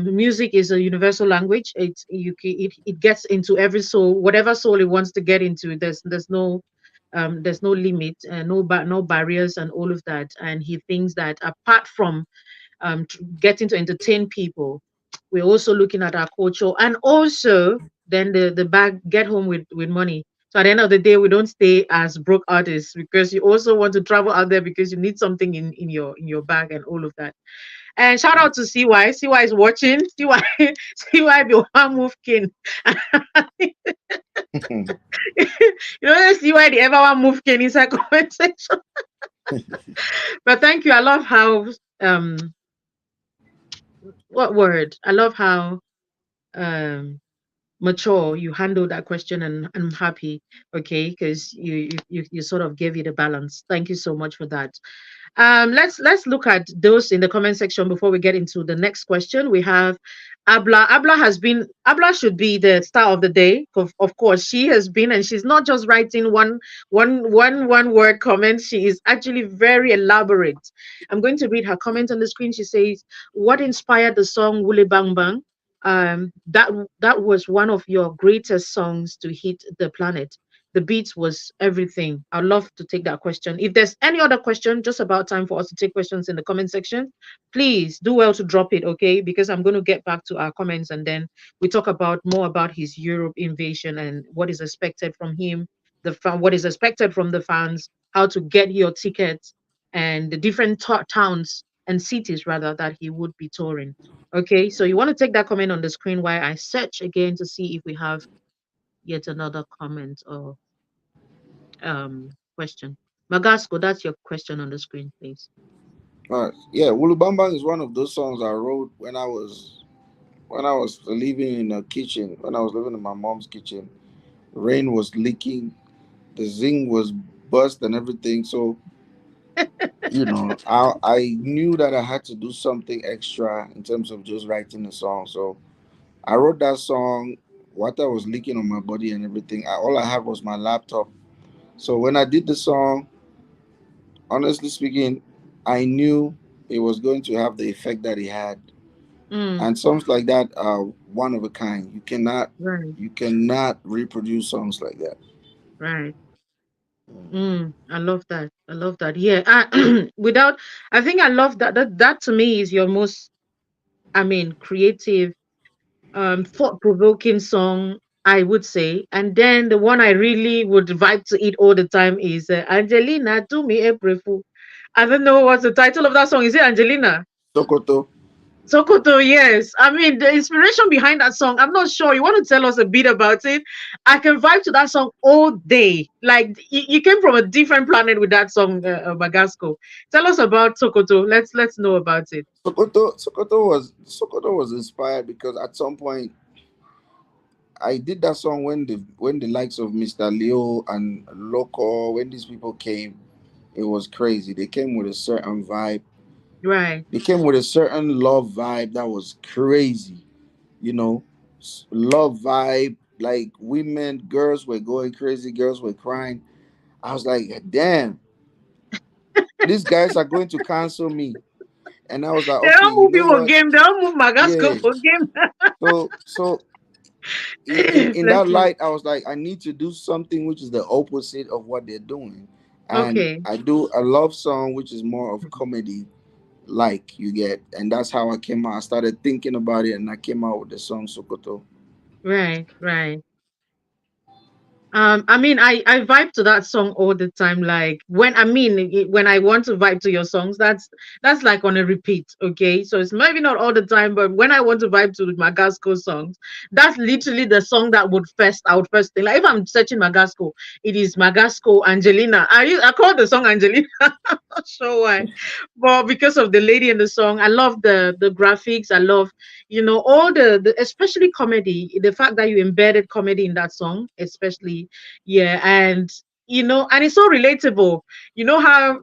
Speaker 1: music is a universal language. It gets into every soul, whatever soul it wants to get into. There's no limit, no barriers and all of that. And he thinks that apart from getting to entertain people, we're also looking at our culture, and also then the bag get home with money. So at the end of the day, we don't stay as broke artists, because you also want to travel out there because you need something in your bag and all of that. And shout out to CY. CY is watching. CY CY be one move king. CY the ever one move king inside comment section. But thank you. I love how what word? I love how um mature you handle that question, and I'm happy, okay, because you sort of gave it a balance. Thank you so much for that. Let's look at those in the comment section before we get into the next question. We have Abla should be the star of the day. Of course, she has been, and she's not just writing one word comments. She is actually very elaborate. I'm going to read her comment on the screen. She says, "What inspired the song Wule Bang Bang? That was one of your greatest songs to hit the planet. The beats was everything." I'd love to take that question. If there's any other question, just about time for us to take questions in the comment section. Please do well to drop it, okay? Because I'm going to get back to our comments, and then we talk about more about his Europe invasion and what is expected from him, what is expected from the fans, how to get your tickets, and the different towns and cities rather that he would be touring. Okay, so you want to take that comment on the screen while I search again to see if we have yet another comment or question. Magasco, that's your question on the screen, please.
Speaker 2: Yeah, Wulubambang is one of those songs I wrote when I was living in a kitchen, when I was living in my mom's kitchen. Rain was leaking, the zinc was bust and everything. So I knew that I had to do something extra in terms of just writing a song. So I wrote that song. Water was leaking on my body and everything. All I had was my laptop. So when I did the song, honestly speaking, I knew it was going to have the effect that it had.
Speaker 1: Mm,
Speaker 2: And songs like that are one of a kind.
Speaker 1: right,
Speaker 2: You cannot reproduce songs like that.
Speaker 1: right. I love that. I love that. Yeah. Without, I think I love that. That to me is your most, creative, thought-provoking song. I would say. And then the one I really would vibe to it all the time is Angelina, do me April Fool. I don't know what's the title of that song. Is it Angelina?
Speaker 2: Sokoto.
Speaker 1: Sokoto, yes. I mean, the inspiration behind that song, I'm not sure. You want to tell us a bit about it? I can vibe to that song all day. Like, you came from a different planet with that song, Magasco. Tell us about Sokoto. Let's know about it.
Speaker 2: Sokoto was inspired because at some point I did that song when the likes of Mr. Leo and Loco, when these people came, it was crazy. They came with a certain vibe.
Speaker 1: Right,
Speaker 2: They came with a certain love vibe that was crazy. You know, love vibe. Like women, girls were going crazy. Girls were crying. I was like, damn, these guys are going to cancel me. And I was like,
Speaker 1: they
Speaker 2: okay,
Speaker 1: don't
Speaker 2: you
Speaker 1: move
Speaker 2: know
Speaker 1: you for
Speaker 2: what?
Speaker 1: game. They don't move Magasco
Speaker 2: Yeah.
Speaker 1: for game.
Speaker 2: So in
Speaker 1: Bless
Speaker 2: that
Speaker 1: you.
Speaker 2: light, I was like, I need to do something which is the opposite of what they're doing. And
Speaker 1: Okay.
Speaker 2: I do a love song which is more of comedy, like you get. And that's how I came out. I started thinking about it and I came out with the song Sokoto.
Speaker 1: Right, right. I mean, I vibe to that song all the time. Like when I want to vibe to your songs, that's like on a repeat. Okay, so it's maybe not all the time, but when I want to vibe to Magasco songs, that's literally the song that would first I would first think. Like if I'm searching Magasco, it is Magasco Angelina. I call the song Angelina. Not sure why, but because of the lady in the song, I love the graphics. I love all the especially comedy, the fact that you embedded comedy in that song, especially, yeah. And and it's so relatable. You know how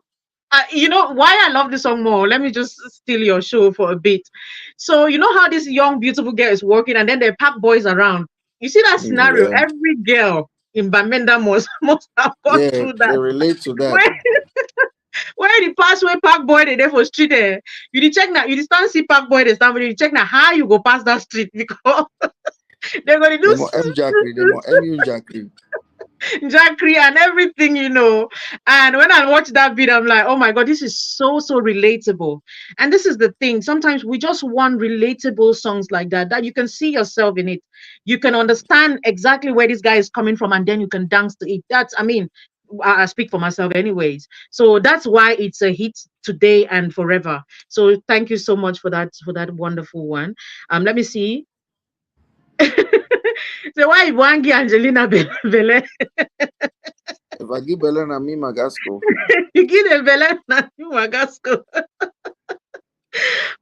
Speaker 1: you know why I love this song more. Let me just steal your show for a bit. So you know how this young beautiful girl is working and then they pack boys around. You see that scenario,
Speaker 2: Yeah.
Speaker 1: every girl in Bamenda must have gone
Speaker 2: Yeah,
Speaker 1: through
Speaker 2: they
Speaker 1: that.
Speaker 2: relate to that.
Speaker 1: Where the pass way park boy they there for street you dey check now, you dey stand see park boy they stand, but you check now how you go pass that street because they're going to
Speaker 2: They
Speaker 1: do
Speaker 2: more M Jackery, they more M Jackery.
Speaker 1: Jackery and everything. And when I watch that video, I'm like, oh my God, this is so, so relatable. And this is the thing. Sometimes we just want relatable songs like that you can see yourself in it. You can understand exactly where this guy is coming from, and then you can dance to it. I mean, I speak for myself anyways. So that's why it's a hit today and forever. So thank you so much for that wonderful one. Let me see. So why Wangi Angelina Bele?
Speaker 2: If I give Belena me Magasco,
Speaker 1: You get a belle na you Magasco.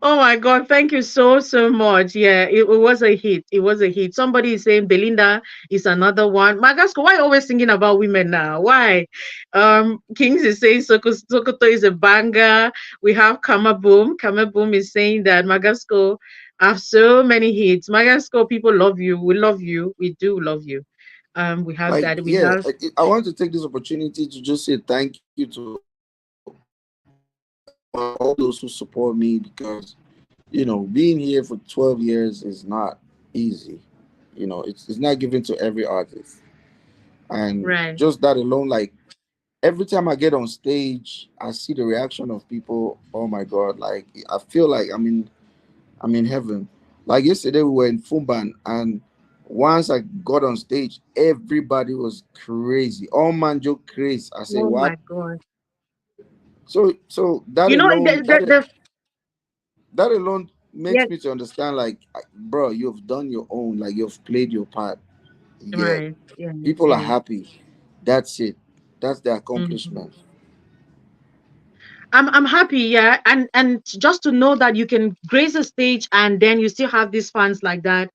Speaker 1: Oh my God, thank you so, so much. Yeah, it was a hit. It was a hit. Somebody is saying Belinda is another one. Magasco, why always thinking about women now? Why? Kings is saying Sokoto is a banger. We have Kama Boom. Kama Boom is saying that Magasco have so many hits. Magasco, people love you. We love you. We do love you. We have
Speaker 2: like,
Speaker 1: that. We
Speaker 2: yeah,
Speaker 1: have
Speaker 2: I want to take this opportunity to just say thank you to all those who support me because being here for 12 years is not easy. It's not given to every artist, and
Speaker 1: right.
Speaker 2: just that alone, like every time I get on stage, I see the reaction of people. Oh my God! Like I feel like I'm in heaven. Like yesterday, we were in Fumban, and once I got on stage, everybody was crazy. All manjo crazy. I say,
Speaker 1: Oh
Speaker 2: what?
Speaker 1: my God.
Speaker 2: So that
Speaker 1: You know,
Speaker 2: alone, that alone
Speaker 1: yeah,
Speaker 2: makes me to understand, like, bro, you've done your own. Like you've played your part. Yeah,
Speaker 1: right. Yeah,
Speaker 2: people are
Speaker 1: yeah.
Speaker 2: happy. That's it. That's the
Speaker 1: Mhm.
Speaker 2: accomplishment.
Speaker 1: I'm happy, yeah, and just to know that you can grace a stage and then you still have these fans like that.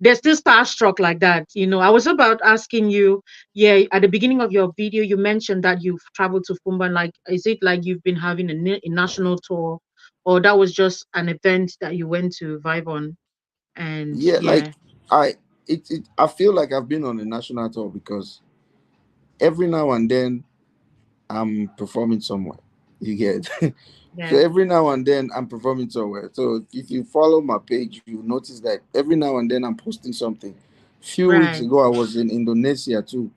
Speaker 1: They're still starstruck like that. I was about asking you, yeah, at the beginning of your video, you mentioned that you've traveled to Fumban. Like, is it like you've been having a national tour, or that was just an event that you went to vibe on? And
Speaker 2: Yeah, like
Speaker 1: yeah,
Speaker 2: I, I feel like I've been on a national tour because every now and then I'm performing somewhere. You get so
Speaker 1: yeah,
Speaker 2: every now and then I'm performing somewhere. So if you follow my page, you notice that every now and then I'm posting something. Few weeks
Speaker 1: right.
Speaker 2: ago I was in Indonesia too.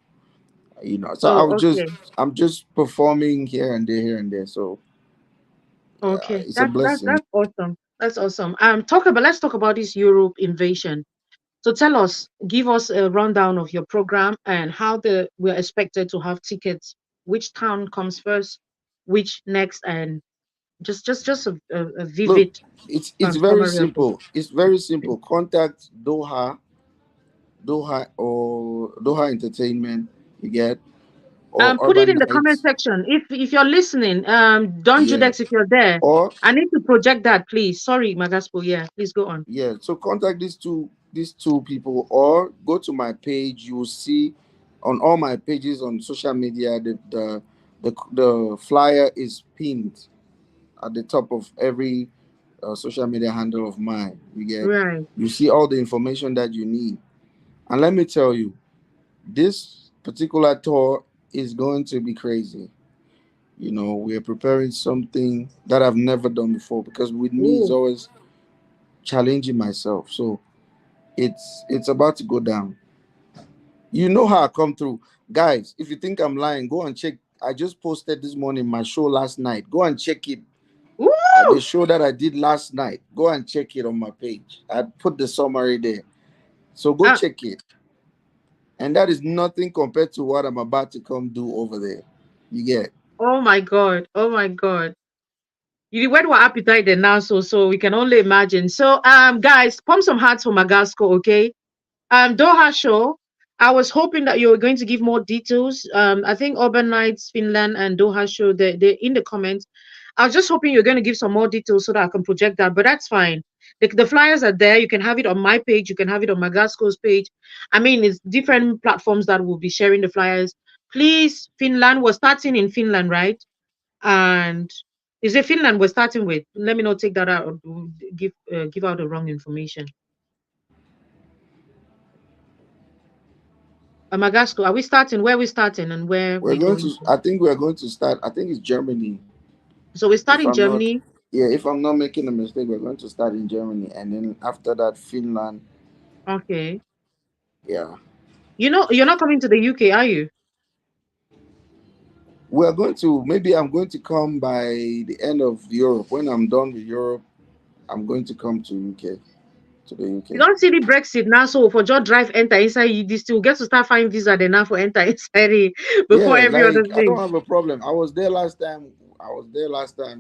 Speaker 2: So I
Speaker 1: Oh,
Speaker 2: was just
Speaker 1: okay.
Speaker 2: I'm just performing here and there. So
Speaker 1: Okay,
Speaker 2: it's a
Speaker 1: that's
Speaker 2: blessing.
Speaker 1: awesome. That's awesome. Let's talk about this Europe invasion. So tell us, give us a rundown of your program and how the we're expected to have tickets. Which town comes first, which next, and just a
Speaker 2: Look,
Speaker 1: vivid
Speaker 2: it's very
Speaker 1: summary of it.
Speaker 2: simple. It's very simple. Contact Doha Entertainment. You get, or
Speaker 1: Put it
Speaker 2: Urban
Speaker 1: in the comment
Speaker 2: Nights.
Speaker 1: section if you're listening. Don
Speaker 2: Yeah.
Speaker 1: Judex, if you're there,
Speaker 2: Or
Speaker 1: I need to project that, please. Sorry, Magaspo. Yeah, please go on.
Speaker 2: yeah. So contact these two people, or go to my page. You will see on all my pages on social media, the flyer is pinned at the top of every social media handle of mine. You get,
Speaker 1: Right.
Speaker 2: you see all the information that you need. And let me tell you, this particular tour is going to be crazy. We are preparing something that I've never done before, because with me it's
Speaker 1: Oh,
Speaker 2: always challenging myself. So it's about to go down. You know how I come through. Guys, if you think I'm lying, go and check. I just posted this morning my show last night. Go and check it. The
Speaker 1: woo!
Speaker 2: show that I did last night. Go and check it on my page. I put the summary there. So go
Speaker 1: Uh,
Speaker 2: check it. And that is nothing compared to what I'm about to come do over there. You get?
Speaker 1: oh my God. Oh my God. You went with appetite there now, so we can only imagine. So, guys, pump some hearts for Magasco, okay? Doha show. I was hoping that you were going to give more details. I think Urban Nights, Finland, and Doha show. They in the comments. I was just hoping you're going to give some more details so that I can project that, but that's fine. The flyers are there. You can have it on my page. You can have it on Magasco's page. I mean, it's different platforms that will be sharing the flyers. Please, Finland. We're starting in Finland, right? And is it Finland we're starting with? Let me not take that out or give out the wrong information. Magasco, are we starting? Where we starting and where
Speaker 2: We're
Speaker 1: we
Speaker 2: going to
Speaker 1: going to?
Speaker 2: I think we're going to start. I think it's Germany.
Speaker 1: So we
Speaker 2: If
Speaker 1: start in
Speaker 2: I'm not
Speaker 1: Germany.
Speaker 2: Yeah, if I'm not making a mistake, we're going to start in Germany, and then after that Finland.
Speaker 1: Okay.
Speaker 2: Yeah.
Speaker 1: You're not coming to the UK, are you?
Speaker 2: We're going to maybe I'm going to come by the end of Europe. When I'm done with Europe, I'm going to come to UK, to the
Speaker 1: You
Speaker 2: UK.
Speaker 1: don't see the Brexit now, so for just drive enter inside, you this still get to start finding visa then now for enter inside it before
Speaker 2: Yeah,
Speaker 1: every other
Speaker 2: like I don't
Speaker 1: thing.
Speaker 2: have a problem. I was there last time.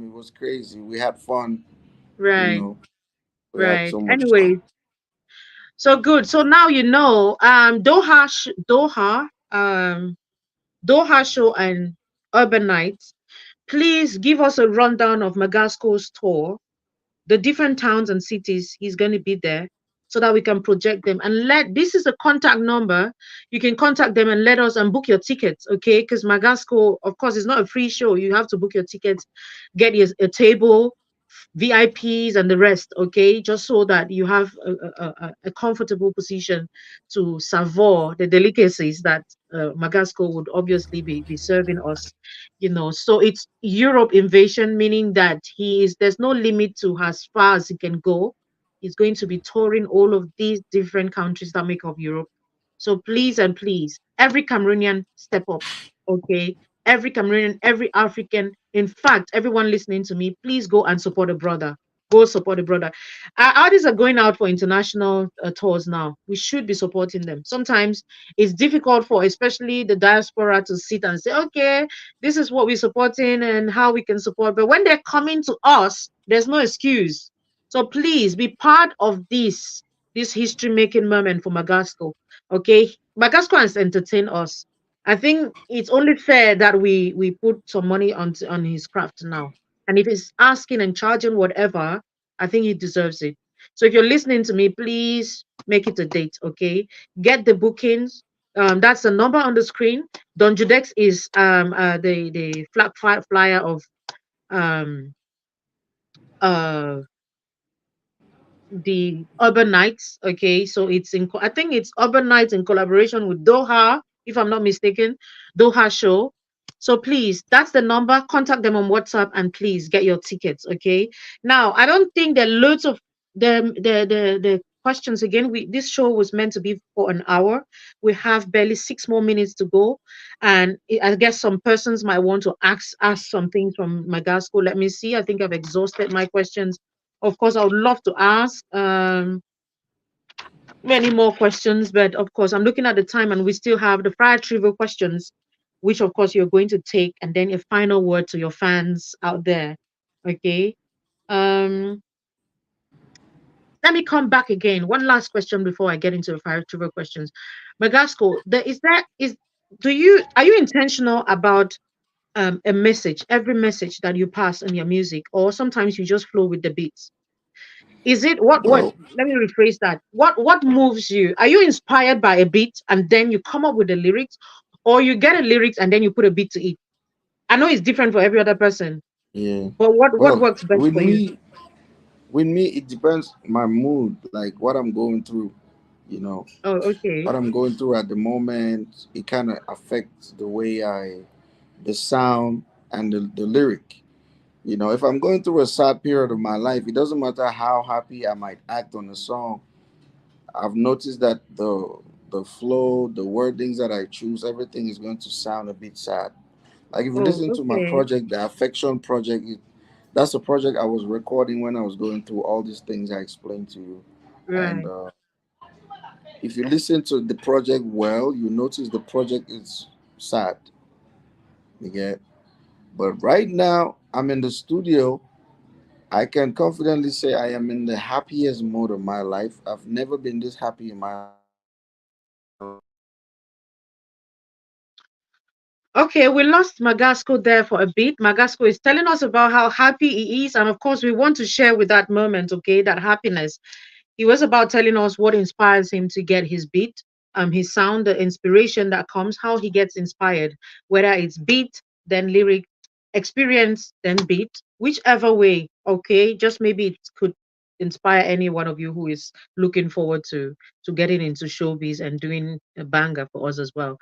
Speaker 2: It was crazy. We had fun, you
Speaker 1: Right,
Speaker 2: know. We had
Speaker 1: right.
Speaker 2: so much
Speaker 1: Anyway,
Speaker 2: fun.
Speaker 1: so good. So now Doha show and Urban Nights. Please give us a rundown of Magasco's tour, the different towns and cities he's going to be there, so that we can project them and let this is a contact number. You can contact them and let us and book your tickets, okay? Because Magasco, of course, is not a free show. You have to book your tickets, get a table, VIPs and the rest, okay? Just so that you have a comfortable position to savour the delicacies that Magasco would obviously be serving us, So it's Europe invasion, meaning that there's no limit to as far as he can go. He's going to be touring all of these different countries that make up Europe. So please and please, every Cameroonian step up, okay? Every Cameroonian, every African, in fact, everyone listening to me, please go and support a brother. Go support a brother. Artists are going out for international tours now. We should be supporting them. Sometimes it's difficult for, especially the diaspora, to sit and say, okay, this is what we're supporting and how we can support. But when they're coming to us, there's no excuse. So please be part of this history making moment for Magasco. Okay, Magasco has entertained us. I think it's only fair that we put some money on his craft now. And if he's asking and charging whatever, I think he deserves it. So if you're listening to me, please make it a date, okay? Get the bookings. That's the number on the screen. Don Judex is the flyer of um uh the Urban Nights. Okay, so I think it's Urban Nights in collaboration with Doha, if I'm not mistaken, Doha show. So please, that's the number. Contact them on WhatsApp and please get your tickets. Okay. Now, I don't think there are loads of the questions again. This show was meant to be for an hour. We have barely 6 more minutes to go, and I guess some persons might want to ask some things from Magasco. Let me see. I think I've exhausted my questions. Of course, I would love to ask. many more questions, but of course, I'm looking at the time and we still have the fire trivial questions, which of course you're going to take, and then a final word to your fans out there. Okay. Um, Let me come back again. One last question before I get into the fire trivial questions. Magasco, do you are you intentional about a message, every message that you pass in your music, or sometimes you just flow with the beats? Is it what
Speaker 2: Well,
Speaker 1: let me rephrase that. What moves you? Are you inspired by a beat and then you come up with the lyrics, or you get a lyrics and then you put a beat to it? I know it's different for every other person,
Speaker 2: yeah.
Speaker 1: but what
Speaker 2: Well,
Speaker 1: works best for you?
Speaker 2: with me, it depends my mood, like what I'm going through. You know,
Speaker 1: Oh, okay.
Speaker 2: what I'm going through at the moment. It kind of affects the way the sound and the lyric. You know, if I'm going through a sad period of my life, it doesn't matter how happy I might act on a song. I've noticed that the flow, the wordings that I choose, everything is going to sound a bit sad. Like if you
Speaker 1: Oh,
Speaker 2: listen to my
Speaker 1: okay.
Speaker 2: project, the Affection project, that's a project I was recording when I was going through all these things I explained to you. And
Speaker 1: Right.
Speaker 2: if you listen to the project well, you notice the project is sad. You get. But right now, I'm in the studio. I can confidently say I am in the happiest mode of my life. I've never been this happy in my life.
Speaker 1: Okay, we lost Magasco there for a bit. Magasco is telling us about how happy he is, and of course, we want to share with that moment, okay, that happiness. He was about telling us what inspires him to get his beat, his sound, the inspiration that comes, how he gets inspired, whether it's beat, then lyric, experience, then beat, whichever way, okay. Just maybe it could inspire any one of you who is looking forward to getting into showbiz and doing a banger for us as well.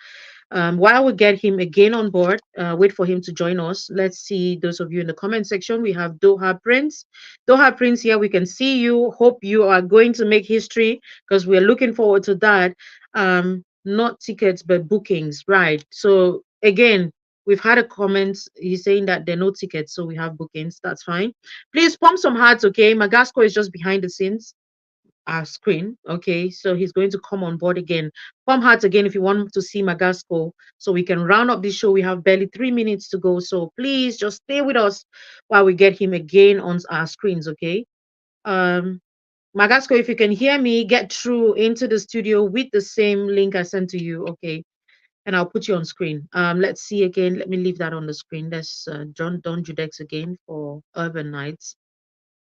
Speaker 1: While we get him again on board, wait for him to join us. Let's see those of you in the comment section. We have Doha Prince. Doha Prince here. We can see you. Hope you are going to make history because we're looking forward to that. Not tickets, but bookings, right? So again, we've had a comment. He's saying that there are no tickets, so we have bookings. That's fine. Please pump some hearts, okay? Magasco is just behind the scenes our screen. Okay, so he's going to come on board again. Pump hearts again if you want to see Magasco so we can round up this show. We have barely 3 minutes to go. So please just stay with us while we get him again on our screens, okay? Um Magasco, if you can hear me, get through into the studio with the same link I sent to you, okay? And I'll put you on screen. Let's see again. Let me leave that on the screen. That's John Don Judex again for Urban Nights.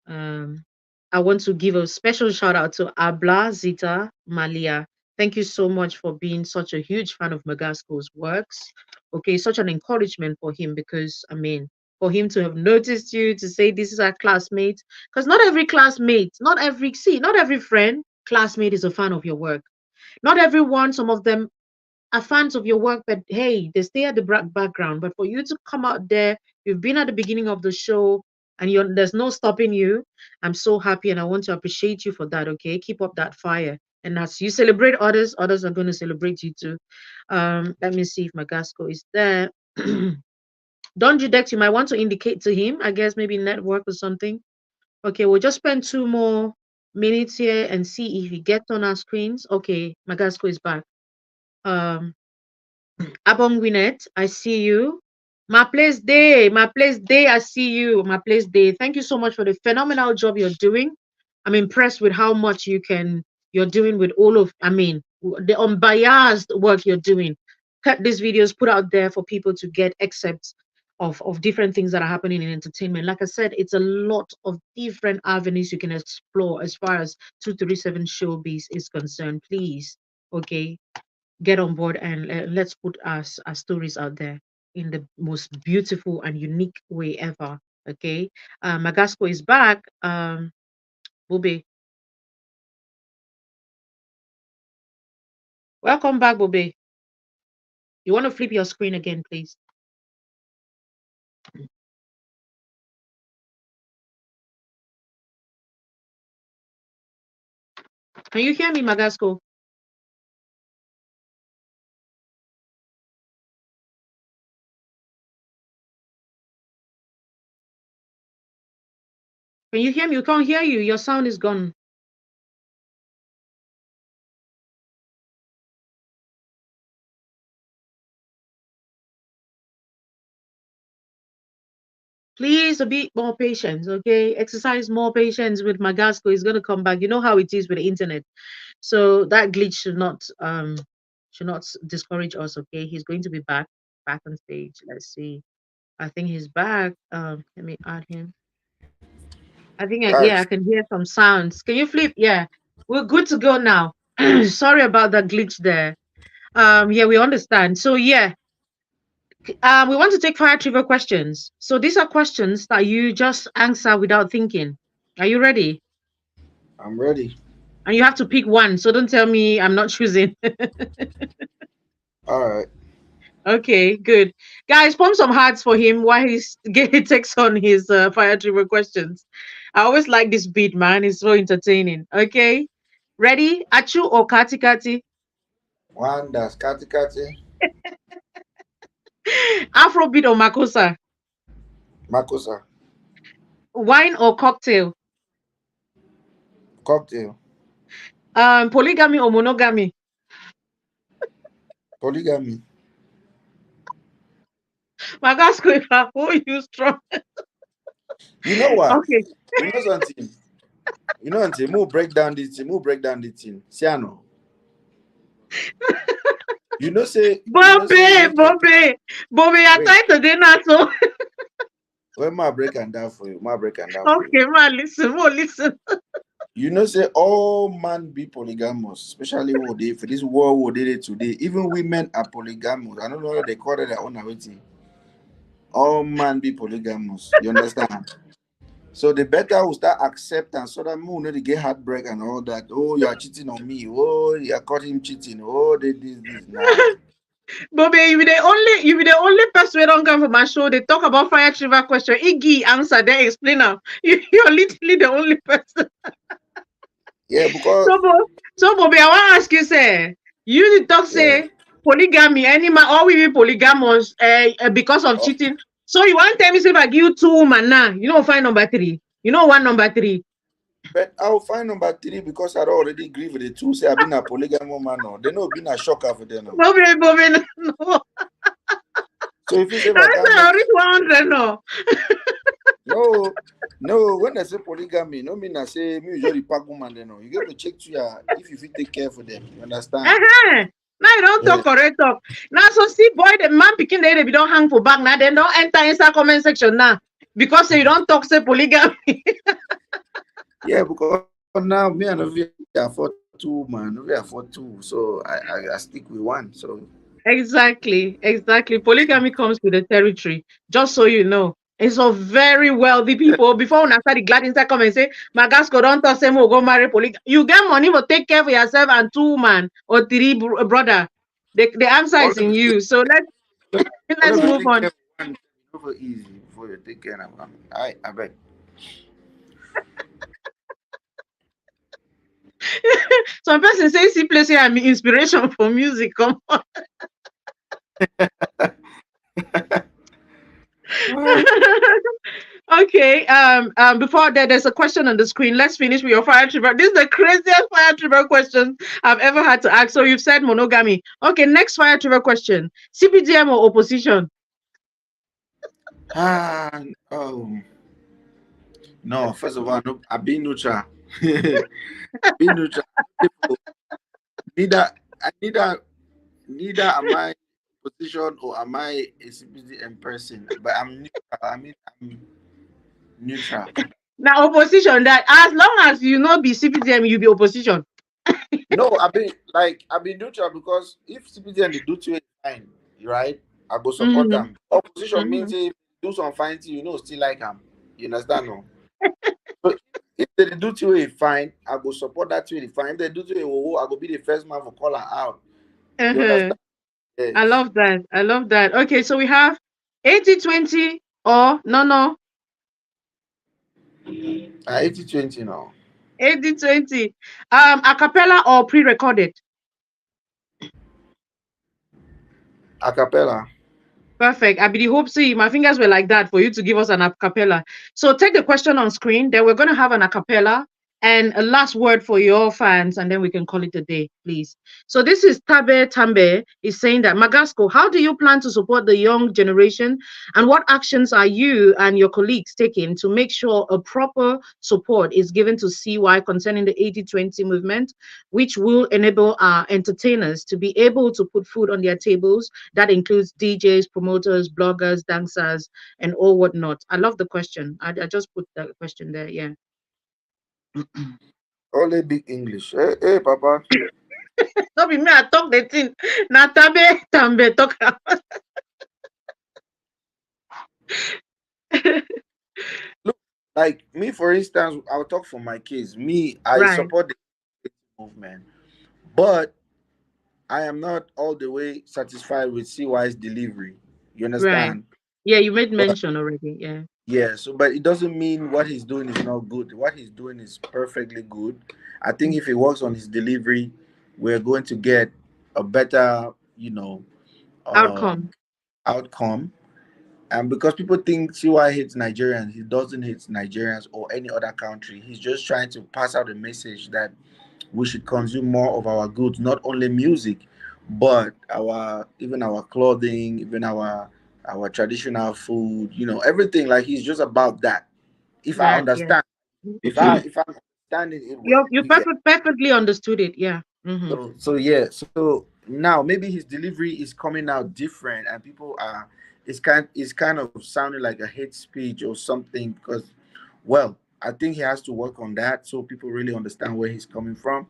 Speaker 1: Um, I want to give a special shout out to Abla Zita Malia. Thank you so much for being such a huge fan of Magasco's works. Okay, such an encouragement for him because, I mean, for him to have noticed you, to say this is our classmate, because not every classmate, not every friend, classmate is a fan of your work. Not everyone, some of them are fans of your work, but hey, they stay at the background. But for you to come out there, you've been at the beginning of the show, and there's no stopping you. I'm so happy, and I want to appreciate you for that. Okay, keep up that fire, and as you celebrate others, others are going to celebrate you too. Let me see if Magasco is there. Don Judex, you might want to indicate to him. I guess maybe network or something. Okay, we'll just spend 2 more minutes here and see if he gets on our screens. Okay, Magasco is back. Um, Abong Winnet, I see you. My place day, I see you. My place day. Thank you so much for the phenomenal job you're doing. I'm impressed with how much you're doing with all of, the unbiased work you're doing. Cut these videos, put out there for people to get excerpts of different things that are happening in entertainment. Like I said, it's a lot of different avenues you can explore as far as 237 Showbiz is concerned. Please, okay, get on board and let's put our stories out there in the most beautiful and unique way ever. Okay. Magasco is back. Bobe, welcome back, Bobe. You want to flip your screen again, please? Can you hear me, Magasco? Can you hear me? We can't hear you. Your sound is gone. Please a bit more patience, okay? Exercise more patience with Magasco. He's gonna come back. You know how it is with the internet. So that glitch should not discourage us, okay? He's going to be back on stage. Let's see. I think he's back. Let me add him. I think yeah, I
Speaker 2: Guys,
Speaker 1: can hear some sounds. Can you flip? Yeah. We're good to go now. Sorry about that glitch there. Yeah, we understand. So yeah, we want to take fire trivia questions. So these are questions that you just answer without thinking. Are you ready?
Speaker 2: I'm ready.
Speaker 1: And you have to pick one. So don't tell me I'm not choosing.
Speaker 2: All right.
Speaker 1: Okay, good. Guys, pump some hearts for him while he takes on his fire trivia questions. I always like this beat, man. It's so entertaining. Okay, ready? Achu or Kati Kati?
Speaker 2: One that's Kati Kati.
Speaker 1: Afrobeat or Makosa?
Speaker 2: Makosa.
Speaker 1: Wine or cocktail?
Speaker 2: Cocktail.
Speaker 1: Polygamy or monogamy?
Speaker 2: Polygamy.
Speaker 1: Magasco, if I hold you strong.
Speaker 2: You know what?
Speaker 1: Okay.
Speaker 2: You know something? You know something? Move break down this thing. Move break down this thing. Siano. You know say
Speaker 1: Bobe,
Speaker 2: make a
Speaker 1: Bobe, Bobe, you're
Speaker 2: wait.
Speaker 1: tired today now, so
Speaker 2: When my break and down for you. My break and down for you.
Speaker 1: okay, man, listen, more listen.
Speaker 2: You know, say all man be polygamous, especially what they for this world what they did today. Even women are polygamous. I don't know what they call it their own ability. All man be polygamous. You understand? So the better we start accepting so that we will not get heartbreak and all that. Oh, you are cheating on me. Oh, you are caught him cheating. Oh, they this. Nah.
Speaker 1: Bobe, you be the only person who don't come for my show. They talk about fire trivia question. Iggy answer, they explain now. You're literally the only person.
Speaker 2: Yeah, because
Speaker 1: So Bobe, I want to ask you, say, you the talk
Speaker 2: yeah.
Speaker 1: say polygamy, any man, all we be polygamous because of
Speaker 2: Oh,
Speaker 1: cheating. So you want to tell me, say, if I give you two women now, you know, find number three. You know, one number three.
Speaker 2: but I'll find number three because I already agree with the two. Say I've been a polygamous man now. They know been a shocker for them now.
Speaker 1: Bobe, no.
Speaker 2: So if you say if I
Speaker 1: That's
Speaker 2: can't
Speaker 1: I
Speaker 2: make
Speaker 1: reach 100 no.
Speaker 2: no, no, when I say polygamy, no mean I say me usually pack woman then no. You get to check to your if you fit take care for them. You understand?
Speaker 1: Uh-huh. Now you don't
Speaker 2: Yeah.
Speaker 1: talk correct talk. Now so see boy the man picking there they be don't hang for back now then don't enter inside comment section now because say you don't talk say polygamy.
Speaker 2: Yeah, because now me and Ovi afford two man, Ovi afford two. So I stick with one. So
Speaker 1: Exactly. Polygamy comes with the territory. Just so you know. It's of very wealthy people. Before when I started glad inside come and say, Magasco don't talk say go marry polygamy. You get money but take care for yourself and two man or three brother. The answer is
Speaker 2: only
Speaker 1: in
Speaker 2: if you
Speaker 1: you.
Speaker 2: take
Speaker 1: So
Speaker 2: only
Speaker 1: let's
Speaker 2: if you
Speaker 1: move
Speaker 2: take
Speaker 1: on.
Speaker 2: care of one, it's over easy before you take care of them. I beg.
Speaker 1: Some person say see place here I'm inspiration for music. Come on.
Speaker 2: Ah,
Speaker 1: Okay. Before that, there's a question on the screen. Let's finish with your fire trivia. This is the craziest fire trivia question I've ever had to ask. So you've said monogamy. Okay, next fire trivia question. CPDM or opposition?
Speaker 2: ah, oh no, first of all, no, I be neutral. Be neutral. Neither neither neither am I position or am I a CPDM person, but I'm neutral. I mean I'm neutral.
Speaker 1: Now opposition that as long as you not be CPDM, you be opposition.
Speaker 2: No, I be neutral because if CPDM they do to it fine, right? I go support
Speaker 1: Mm-hmm.
Speaker 2: them. Opposition
Speaker 1: Mm-hmm.
Speaker 2: means if do some fine thing, still like them. You understand no? So if they dey do to it fine, I go support that to it fine. If they do to it, I go be the first man for call her out. You
Speaker 1: Uh-huh.
Speaker 2: understand?
Speaker 1: I
Speaker 2: Yes.
Speaker 1: love that. I love that. Okay, so we have 80-20 or no
Speaker 2: 80-20 now.
Speaker 1: 80-20. A cappella or pre-recorded.
Speaker 2: A cappella.
Speaker 1: Perfect. I really hope see my fingers were like that for you to give us an a cappella. So take the question on screen. Then we're going to have an a cappella. And a last word for your fans, and then we can call it a day, please. So this is Tabe Tambe is saying that Magasco, how do you plan to support the young generation, and what actions are you and your colleagues taking to make sure a proper support is given to CY concerning the 80-20 movement, which will enable our entertainers to be able to put food on their tables? That includes DJs, promoters, bloggers, dancers, and all whatnot. I love the question. I just put the question there. Yeah.
Speaker 2: Only big English. Hey, Papa.
Speaker 1: No be me I talk the thing. Na Tabe Tambe talk am.
Speaker 2: Look, like me, for instance, I'll talk for my case. Me, I
Speaker 1: Right,
Speaker 2: support the movement, but I am not all the way satisfied with CY's delivery. You
Speaker 1: right.
Speaker 2: understand?
Speaker 1: Yeah, you made
Speaker 2: But
Speaker 1: mention already. Yeah.
Speaker 2: yeah, so but it doesn't mean what he's doing is not good. What he's doing is perfectly good. I think
Speaker 1: Mm.
Speaker 2: if he works on his delivery, we're going to get a better, um,
Speaker 1: Outcome.
Speaker 2: outcome. And because people think CY hates Nigerians, he doesn't hate Nigerians or any other country. He's just trying to pass out a message that we should consume more of our goods, not only music, but our even our clothing, even our traditional food, everything. Like he's just about that. If I
Speaker 1: That, yeah.
Speaker 2: understand, if I'm understanding it well,
Speaker 1: You
Speaker 2: you get.
Speaker 1: perfectly understood it. Yeah. Mm-hmm.
Speaker 2: So yeah, so now maybe his delivery is coming out different, and people are it's kind of sounding like a hate speech or something because, well, I think he has to work on that so people really understand where he's coming from.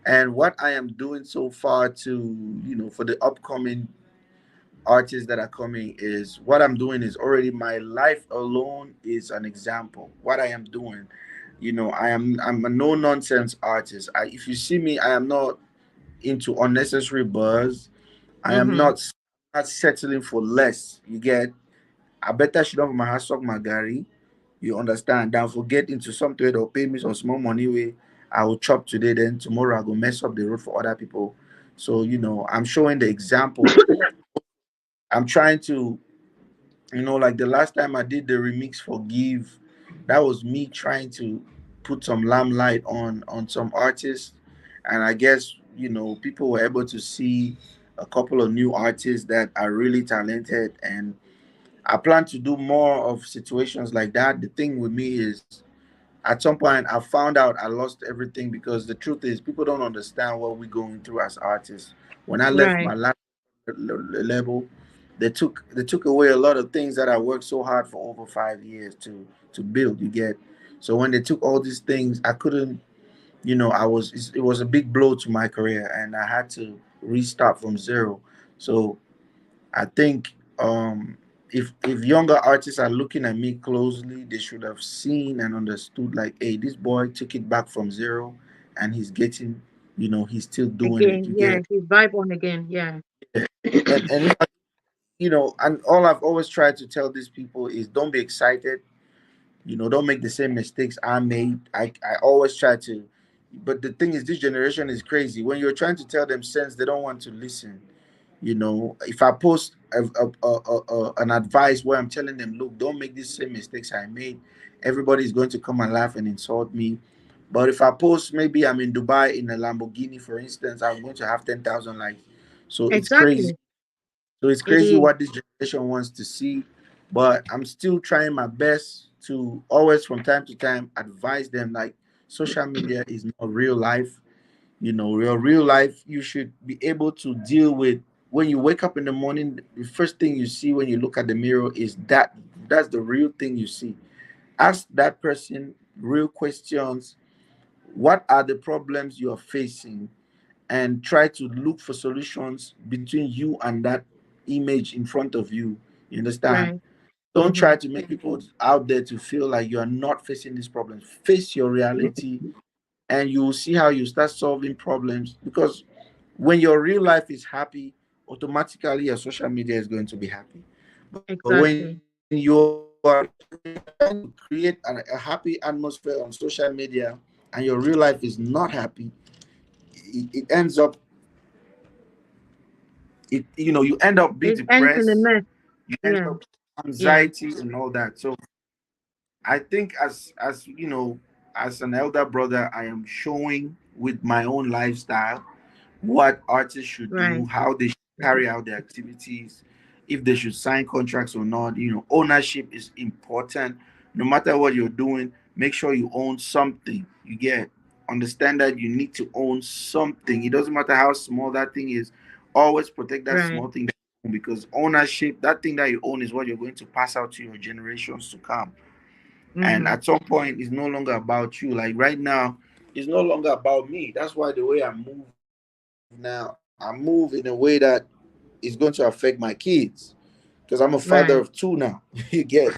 Speaker 2: And what I am doing so far to, for the upcoming artists that are coming is what I'm doing is already my life alone is an example. What I am doing, I'm a no nonsense artist. If you see me, I am not into unnecessary buzz. I am
Speaker 1: Mm-hmm.
Speaker 2: not settling for less. You get I better shit off my house, suck my gary. You understand? Than for get into something that will pay me some small money way. I will chop today, then tomorrow I go mess up the road for other people. So, I'm showing the example. I'm trying to, like the last time I did the remix for Give, that was me trying to put some limelight on some artists. And I guess, people were able to see a couple of new artists that are really talented. And I plan to do more of situations like that. The thing with me is, at some point, I found out I lost everything because the truth is, people don't understand what we're going through as artists. When I left
Speaker 1: Right.
Speaker 2: my last label, they took away a lot of things that I worked so hard for over 5 years to build. You get, so when they took all these things, I couldn't. It was a big blow to my career, and I had to restart from zero. So I think if younger artists are looking at me closely, they should have seen and understood like, hey, this boy took it back from zero, and he's getting, he's still doing it.
Speaker 1: Again.
Speaker 2: You
Speaker 1: Yeah.
Speaker 2: get,
Speaker 1: His vibe on again. Yeah.
Speaker 2: yeah. And and all I've always tried to tell these people is don't be excited. Don't make the same mistakes I made. I always try to, but the thing is, this generation is crazy. When you're trying to tell them sense, they don't want to listen. If I post an advice where I'm telling them, look, don't make these same mistakes I made, everybody's going to come and laugh and insult me. But if I post, maybe I'm in Dubai in a Lamborghini, for instance, I'm going to have 10,000 likes. So it's crazy.
Speaker 1: Exactly.
Speaker 2: So it's
Speaker 1: It
Speaker 2: crazy
Speaker 1: is.
Speaker 2: what this generation wants to see. But I'm still trying my best to always, from time to time, advise them like social media is not real life. Real life, you should be able to deal with when you wake up in the morning. The first thing you see when you look at the mirror is that's the real thing you see. Ask that person real questions. What are the problems you are facing? And try to look for solutions between you and that image in front of you. You understand?
Speaker 1: Right.
Speaker 2: Don't
Speaker 1: Mm-hmm.
Speaker 2: try to make people out there to feel like you are not facing these problems. Face your reality, and you will see how you start solving problems. Because when your real life is happy, automatically your social media is going to be happy. But when
Speaker 1: Exactly.
Speaker 2: you're trying to create a happy atmosphere on social media and your real life is not happy, it ends up you end up being
Speaker 1: It ends
Speaker 2: depressed.
Speaker 1: in a mess.
Speaker 2: You end
Speaker 1: Yeah.
Speaker 2: up
Speaker 1: Yeah.
Speaker 2: anxiety and all that. So I think as as an elder brother, I am showing with my own lifestyle what artists should do,
Speaker 1: Right.
Speaker 2: how they should carry out their activities, if they should sign contracts or not. Ownership is important. No matter what you're doing, make sure you own something. You get understand that you need to own something. It doesn't matter how small that thing is. Always protect that
Speaker 1: Right.
Speaker 2: small thing because ownership, that thing that you own, is what you're going to pass out to your generations to come. And
Speaker 1: Mm-hmm.
Speaker 2: at some point, it's no longer about you. Like right now, it's no longer about me. That's why the way I move now, I move in a way that is going to affect my kids, because I'm a father of two
Speaker 1: Right.
Speaker 2: now. You get,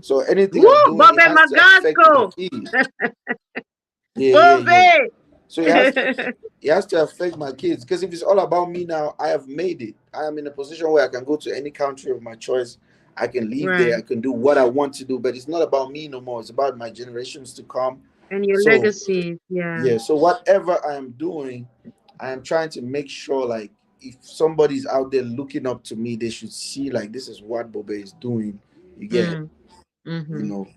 Speaker 2: so
Speaker 1: Mm.
Speaker 2: anything I'm doing, it
Speaker 1: Woo!
Speaker 2: has to
Speaker 1: Bobe
Speaker 2: affect my
Speaker 1: Magasco!
Speaker 2: kids. Yeah.
Speaker 1: Bobe!
Speaker 2: So it has to affect my kids, because if it's all about me now, I have made it. I am in a position where I can go to any country of my choice. I can live there.
Speaker 1: Right.
Speaker 2: I can do what I want to do, but it's not about me no more. It's about my generations to come.
Speaker 1: And your
Speaker 2: So
Speaker 1: legacy. Yeah.
Speaker 2: yeah, so whatever I am doing, I am trying to make sure, like, if somebody's out there looking up to me, they should see like this is what Bobe is doing. You get,
Speaker 1: Mm.
Speaker 2: you
Speaker 1: Mm-hmm.
Speaker 2: know,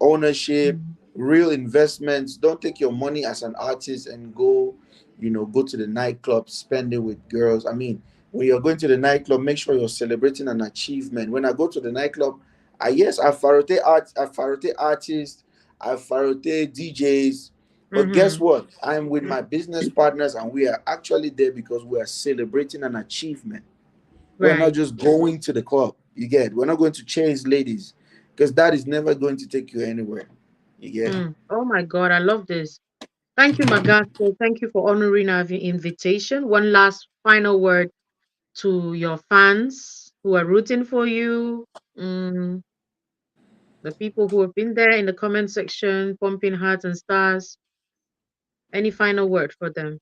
Speaker 2: ownership,
Speaker 1: Mm.
Speaker 2: real investments. Don't take your money as an artist and go to the nightclub, spend it with girls. I mean, when you're going to the nightclub, make sure you're celebrating an achievement. When I go to the nightclub, I farote artists, I farote DJs. But guess
Speaker 1: Mm-hmm.
Speaker 2: what? I'm with my business partners, and we are actually there because we are celebrating an achievement. We're not
Speaker 1: Right.
Speaker 2: just going to the club. You get? We're not going to chase ladies, because that is never going to take you anywhere. You get?
Speaker 1: Mm. Oh my God, I love this. Thank you, Magasco. Thank you for honoring our invitation. One last final word to your fans who are rooting for you. Mm, the people who have been there in the comment section, pumping hearts and stars. Any final word for them?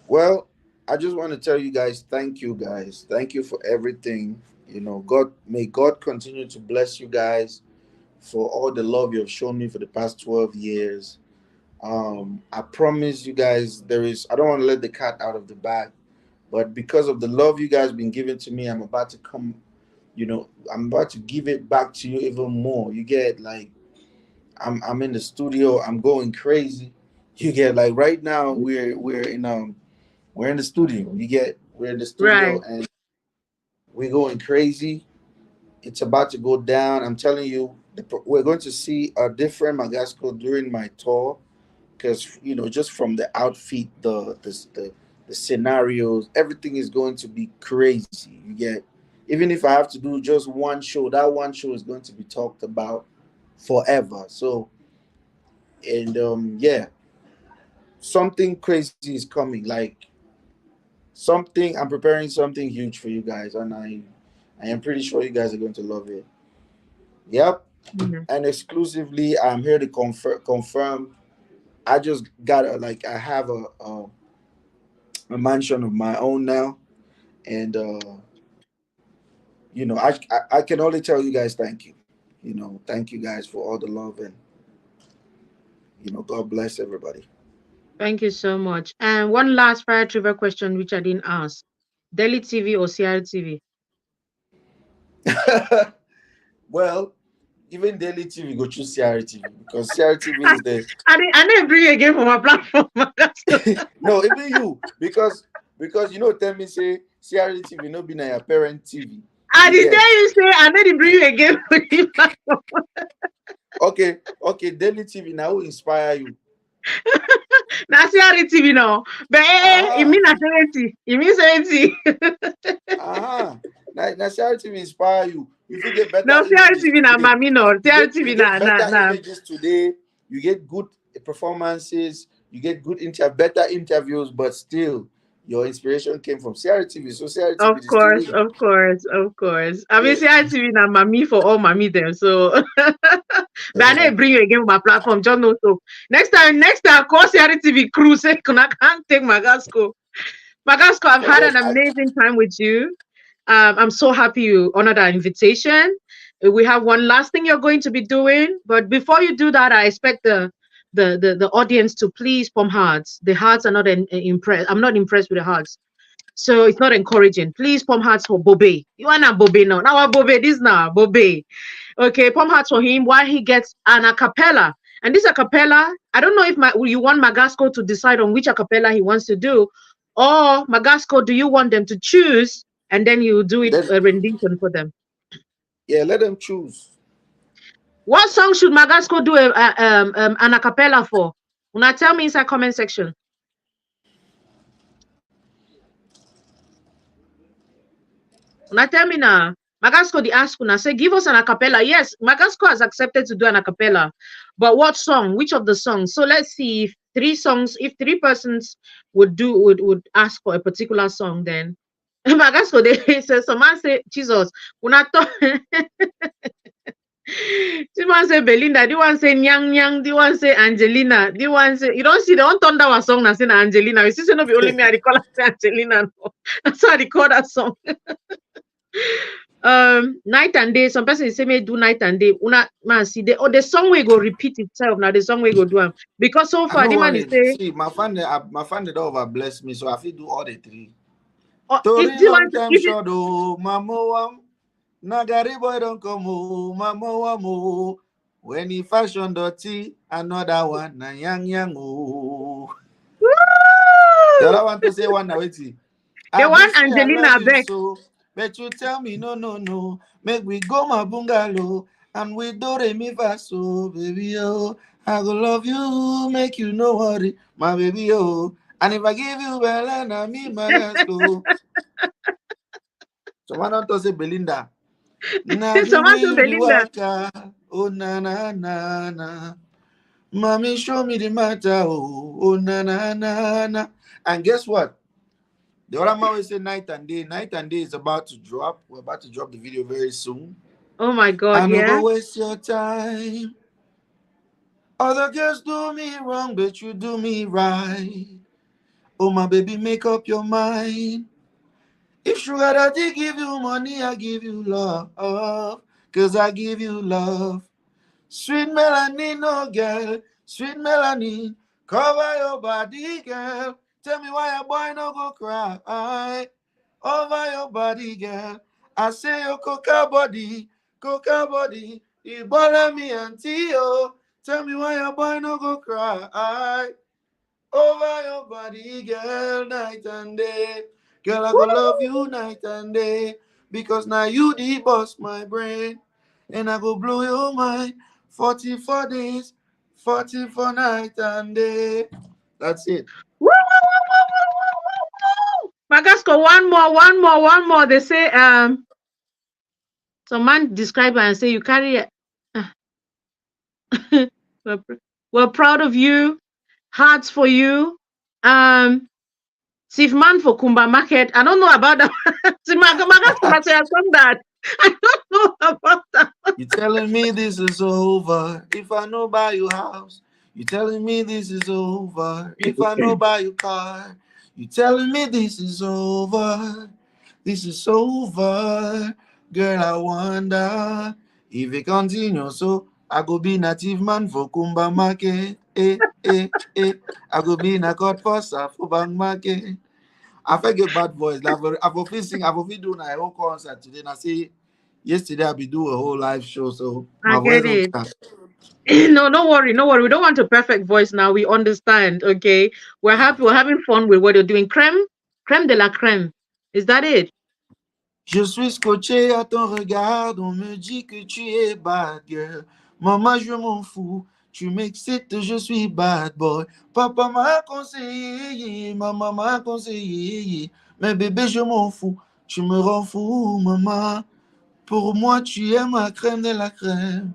Speaker 2: Well, I just want to tell you guys, thank you guys. Thank you for everything. God, may God continue to bless you guys for all the love you have shown me for the past 12 years. I promise you guys, I don't want to let the cat out of the bag, but because of the love you guys been giving to me, I'm about to give it back to you even more. You get, like, I'm in the studio, I'm going crazy. You get, like, right now we're in the studio. We're in the studio
Speaker 1: Right.
Speaker 2: and we're going crazy. It's about to go down. I'm telling you, we're going to see a different Magasco during my tour, because just from the outfit, the scenarios, everything is going to be crazy. You get, even if I have to do just one show, that one show is going to be talked about forever. So, and yeah, something crazy is coming. Like, something I'm preparing something huge for you guys, and I am pretty sure you guys are going to love it. Yep.
Speaker 1: Mhm.
Speaker 2: And exclusively, I'm here to confirm. I just got I have a mansion of my own now, and I can only tell you guys thank you. Thank you guys for all the love, and God bless everybody.
Speaker 1: Thank you so much. And one last fire trivia question, which I didn't ask. Daily TV or CRTV?
Speaker 2: Well, even daily TV go choose CRTV, because CRTV
Speaker 1: I,
Speaker 2: is the
Speaker 1: I didn't bring you again for my platform.
Speaker 2: no, even you, because tell me say CRTV no be na your parent TV.
Speaker 1: I
Speaker 2: You
Speaker 1: did
Speaker 2: get,
Speaker 1: tell you say I didn't bring you again for the platform.
Speaker 2: okay, daily TV now who inspire you.
Speaker 1: Now CRTV now. But it
Speaker 2: Ah,
Speaker 1: means 70. It means 70.
Speaker 2: Now CRTV inspire you. You fit get better
Speaker 1: No,
Speaker 2: images
Speaker 1: CRTV na
Speaker 2: today.
Speaker 1: mami no.
Speaker 2: You
Speaker 1: CRTV
Speaker 2: get better
Speaker 1: na.
Speaker 2: images today. You get good performances. You get better interviews, but still your inspiration came from CRTV. So
Speaker 1: Of
Speaker 2: CRTV is still
Speaker 1: course,
Speaker 2: winning.
Speaker 1: of course, of course. I mean,
Speaker 2: Yeah.
Speaker 1: CRTV na mami for all mami them. So, but I
Speaker 2: Uh,
Speaker 1: didn't bring you again for my platform. Just know so. Next time, call CRTV crew. Say, I can't take Magasco. Magasco, I've had an
Speaker 2: I,
Speaker 1: amazing time with you. I'm so happy you honored our invitation. We have one last thing you're going to be doing, but before you do that, I expect the audience to please pump hearts. The hearts are not impressed. I'm not impressed with the hearts, so it's not encouraging. Please pump hearts for Bobe. You are not Bobe now. Now Bobe, this now Bobe. Okay, pump hearts for him while he gets an acapella. And this acapella, I don't know if you want Magasco to decide on which acapella he wants to do, or Magasco, do you want them to choose and then you do it
Speaker 2: Let
Speaker 1: a rendition for them?
Speaker 2: Yeah, let them choose.
Speaker 1: What song should Magasco do an acapella for? Una tell me inside comment section. Una tell me now. Magasco the ask una say give us an acapella. Yes, Magasco has accepted to do an acapella, but what song? Which of the songs? So let's see if three songs, if three persons would ask for a particular song, then Magasco they say someone say Jesus. Una talk. This one say Belinda, the one say Nyang Nyang, the one say Angelina, the one say you don't see the one thunder our song na say na Angelina. You see, say no be only me I recall say Angelina. No. That's how I record that song. Night and day. Some person say me do night and day. Una man see the song we go repeat itself now. The song we go do because so
Speaker 2: I
Speaker 1: far
Speaker 2: no
Speaker 1: the man is
Speaker 2: worry.
Speaker 1: say
Speaker 2: See, my fan they over bless me, so I feel do all the three.
Speaker 1: oh if
Speaker 2: Story
Speaker 1: the one
Speaker 2: long time
Speaker 1: if it,
Speaker 2: short, oh, mama wam. Nagari boy don't come, oh, mama wam, oh. When he fashion dirty, another one, na yang yang, oh. The
Speaker 1: woo,
Speaker 2: other one to say one now, wait.
Speaker 1: the
Speaker 2: I be
Speaker 1: one
Speaker 2: say I love
Speaker 1: Angelina
Speaker 2: you
Speaker 1: back.
Speaker 2: so, but you tell me no, no, no. Make we go my bungalow, and we do re mi fa so, baby, oh. I go love you, make you no worry, my baby, oh. And if I give you well, na me, my gas go. So why not to say Belinda? Now the
Speaker 1: Someone
Speaker 2: way
Speaker 1: to
Speaker 2: you the
Speaker 1: Belinda.
Speaker 2: waka, oh na na na na. Mommy show me the matter, oh, oh na na na na. And guess what? The other man will say night and day. Night and day is about to drop. We're about to drop the video very soon.
Speaker 1: Oh my God,
Speaker 2: I no
Speaker 1: yeah.
Speaker 2: go waste your time. Other girls do me wrong, but you do me right. Oh my baby, make up your mind. If sugar daddy give you money, I give you love. Cause I give you love. Sweet melanin, no girl. Sweet melanin. Cover your body, girl. Tell me why a boy no go cry over your body, girl. I say your coca body. You bother me auntie, oh. Tell me why your boy no go cry over your body, girl, night and day. Girl, I go love you night and day because now you the boss my brain, and I go blow your mind. 44 days, 44 night and day. That's it.
Speaker 1: Woo, woo, woo, woo, woo, woo, woo. Magasco, one more. They say some man describe her and say you carry we're, we're proud of you, hearts for you. Um Sif man for Kumba Market. I don't know about that. See, Magasco must have done that. I don't know about that.
Speaker 2: You telling me this is over if I know buy your house. You telling me this is over if I know buy your car. You telling me this is over. This is over. Girl, I wonder if it continue so I go be native man for Kumba Market. I go be in a court for Bank Market. I forget bad voice. Like, I've often sing, I've often do my whole concert today. And I say yesterday I be do a whole live show, so
Speaker 1: I
Speaker 2: my voice
Speaker 1: get
Speaker 2: don't
Speaker 1: it.
Speaker 2: catch.
Speaker 1: No, don't worry, no worry. We don't want a perfect voice now. We understand, okay? We're happy. We're having fun with what you're doing. Crème de la crème. Is that it?
Speaker 2: Je suis scotché à ton regard, on me dit que tu es bad girl. Maman, je m'en fous, tu m'excites, je suis bad boy. Papa m'a conseillé, maman m'a conseillé. Mais bébé, je m'en fous, tu me rends fou, maman. Pour moi, tu es ma crème de la crème.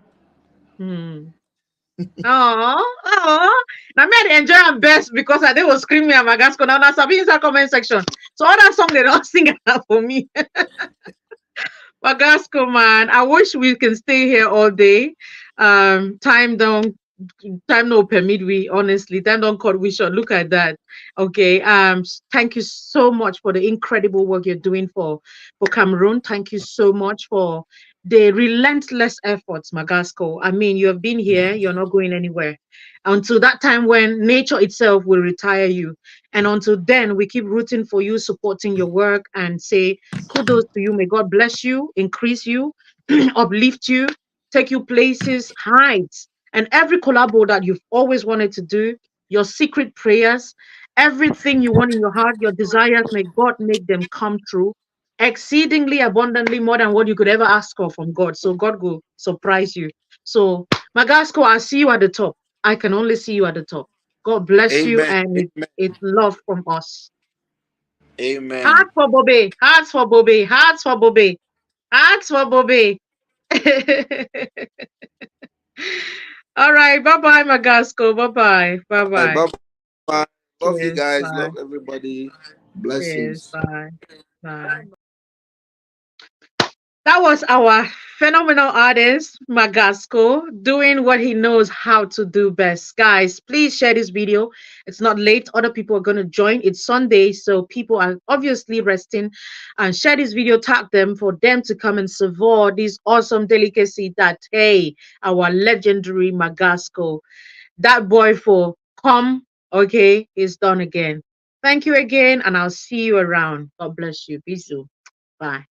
Speaker 1: Hmm. Oh. Now me I dey enjoy am best because I dey was screaming at Magasco. Now sabi inside comment section. So all that song they don't sing am for me. Magasco man, I wish we can stay here all day. Time don't time no permit we honestly time don't cut we short look at that. Okay, thank you so much for the incredible work you're doing for Cameroon. Thank you so much for the relentless efforts, Magasco. I mean, you have been here, you're not going anywhere until that time when nature itself will retire you. And until then, we keep rooting for you, supporting your work, and say kudos to you. May God bless you, increase you, uplift you, take you places, heights, And every collabo that you've always wanted to do, your secret prayers, everything you want in your heart, your desires, may God make them come true exceedingly abundantly more than what you could ever ask for from God. So God will surprise you. So Magasco, I see you at the top. I can only see you at the top. God bless you,
Speaker 2: Amen.
Speaker 1: and
Speaker 2: Amen.
Speaker 1: it's love from us.
Speaker 2: Amen.
Speaker 1: Hearts for Bobe, hearts for Bobe, hearts for Bobe, hearts for Bobe. All right, bye bye, Magasco. Bye bye, bye bye.
Speaker 2: Bye bye. Love you
Speaker 1: Cheers,
Speaker 2: guys.
Speaker 1: bye.
Speaker 2: Love everybody.
Speaker 1: Cheers,
Speaker 2: Blessings.
Speaker 1: bye, bye. That was our phenomenal artist, Magasco, doing what he knows how to do best. Guys, please share this video. It's not late. Other people are going to join. It's Sunday, so people are obviously resting. And share this video, tag them for them to come and savor this awesome delicacy that, hey, our legendary Magasco, that boy for come, okay, is done again. Thank you again, and I'll see you around. God bless you. Bisous. Bye.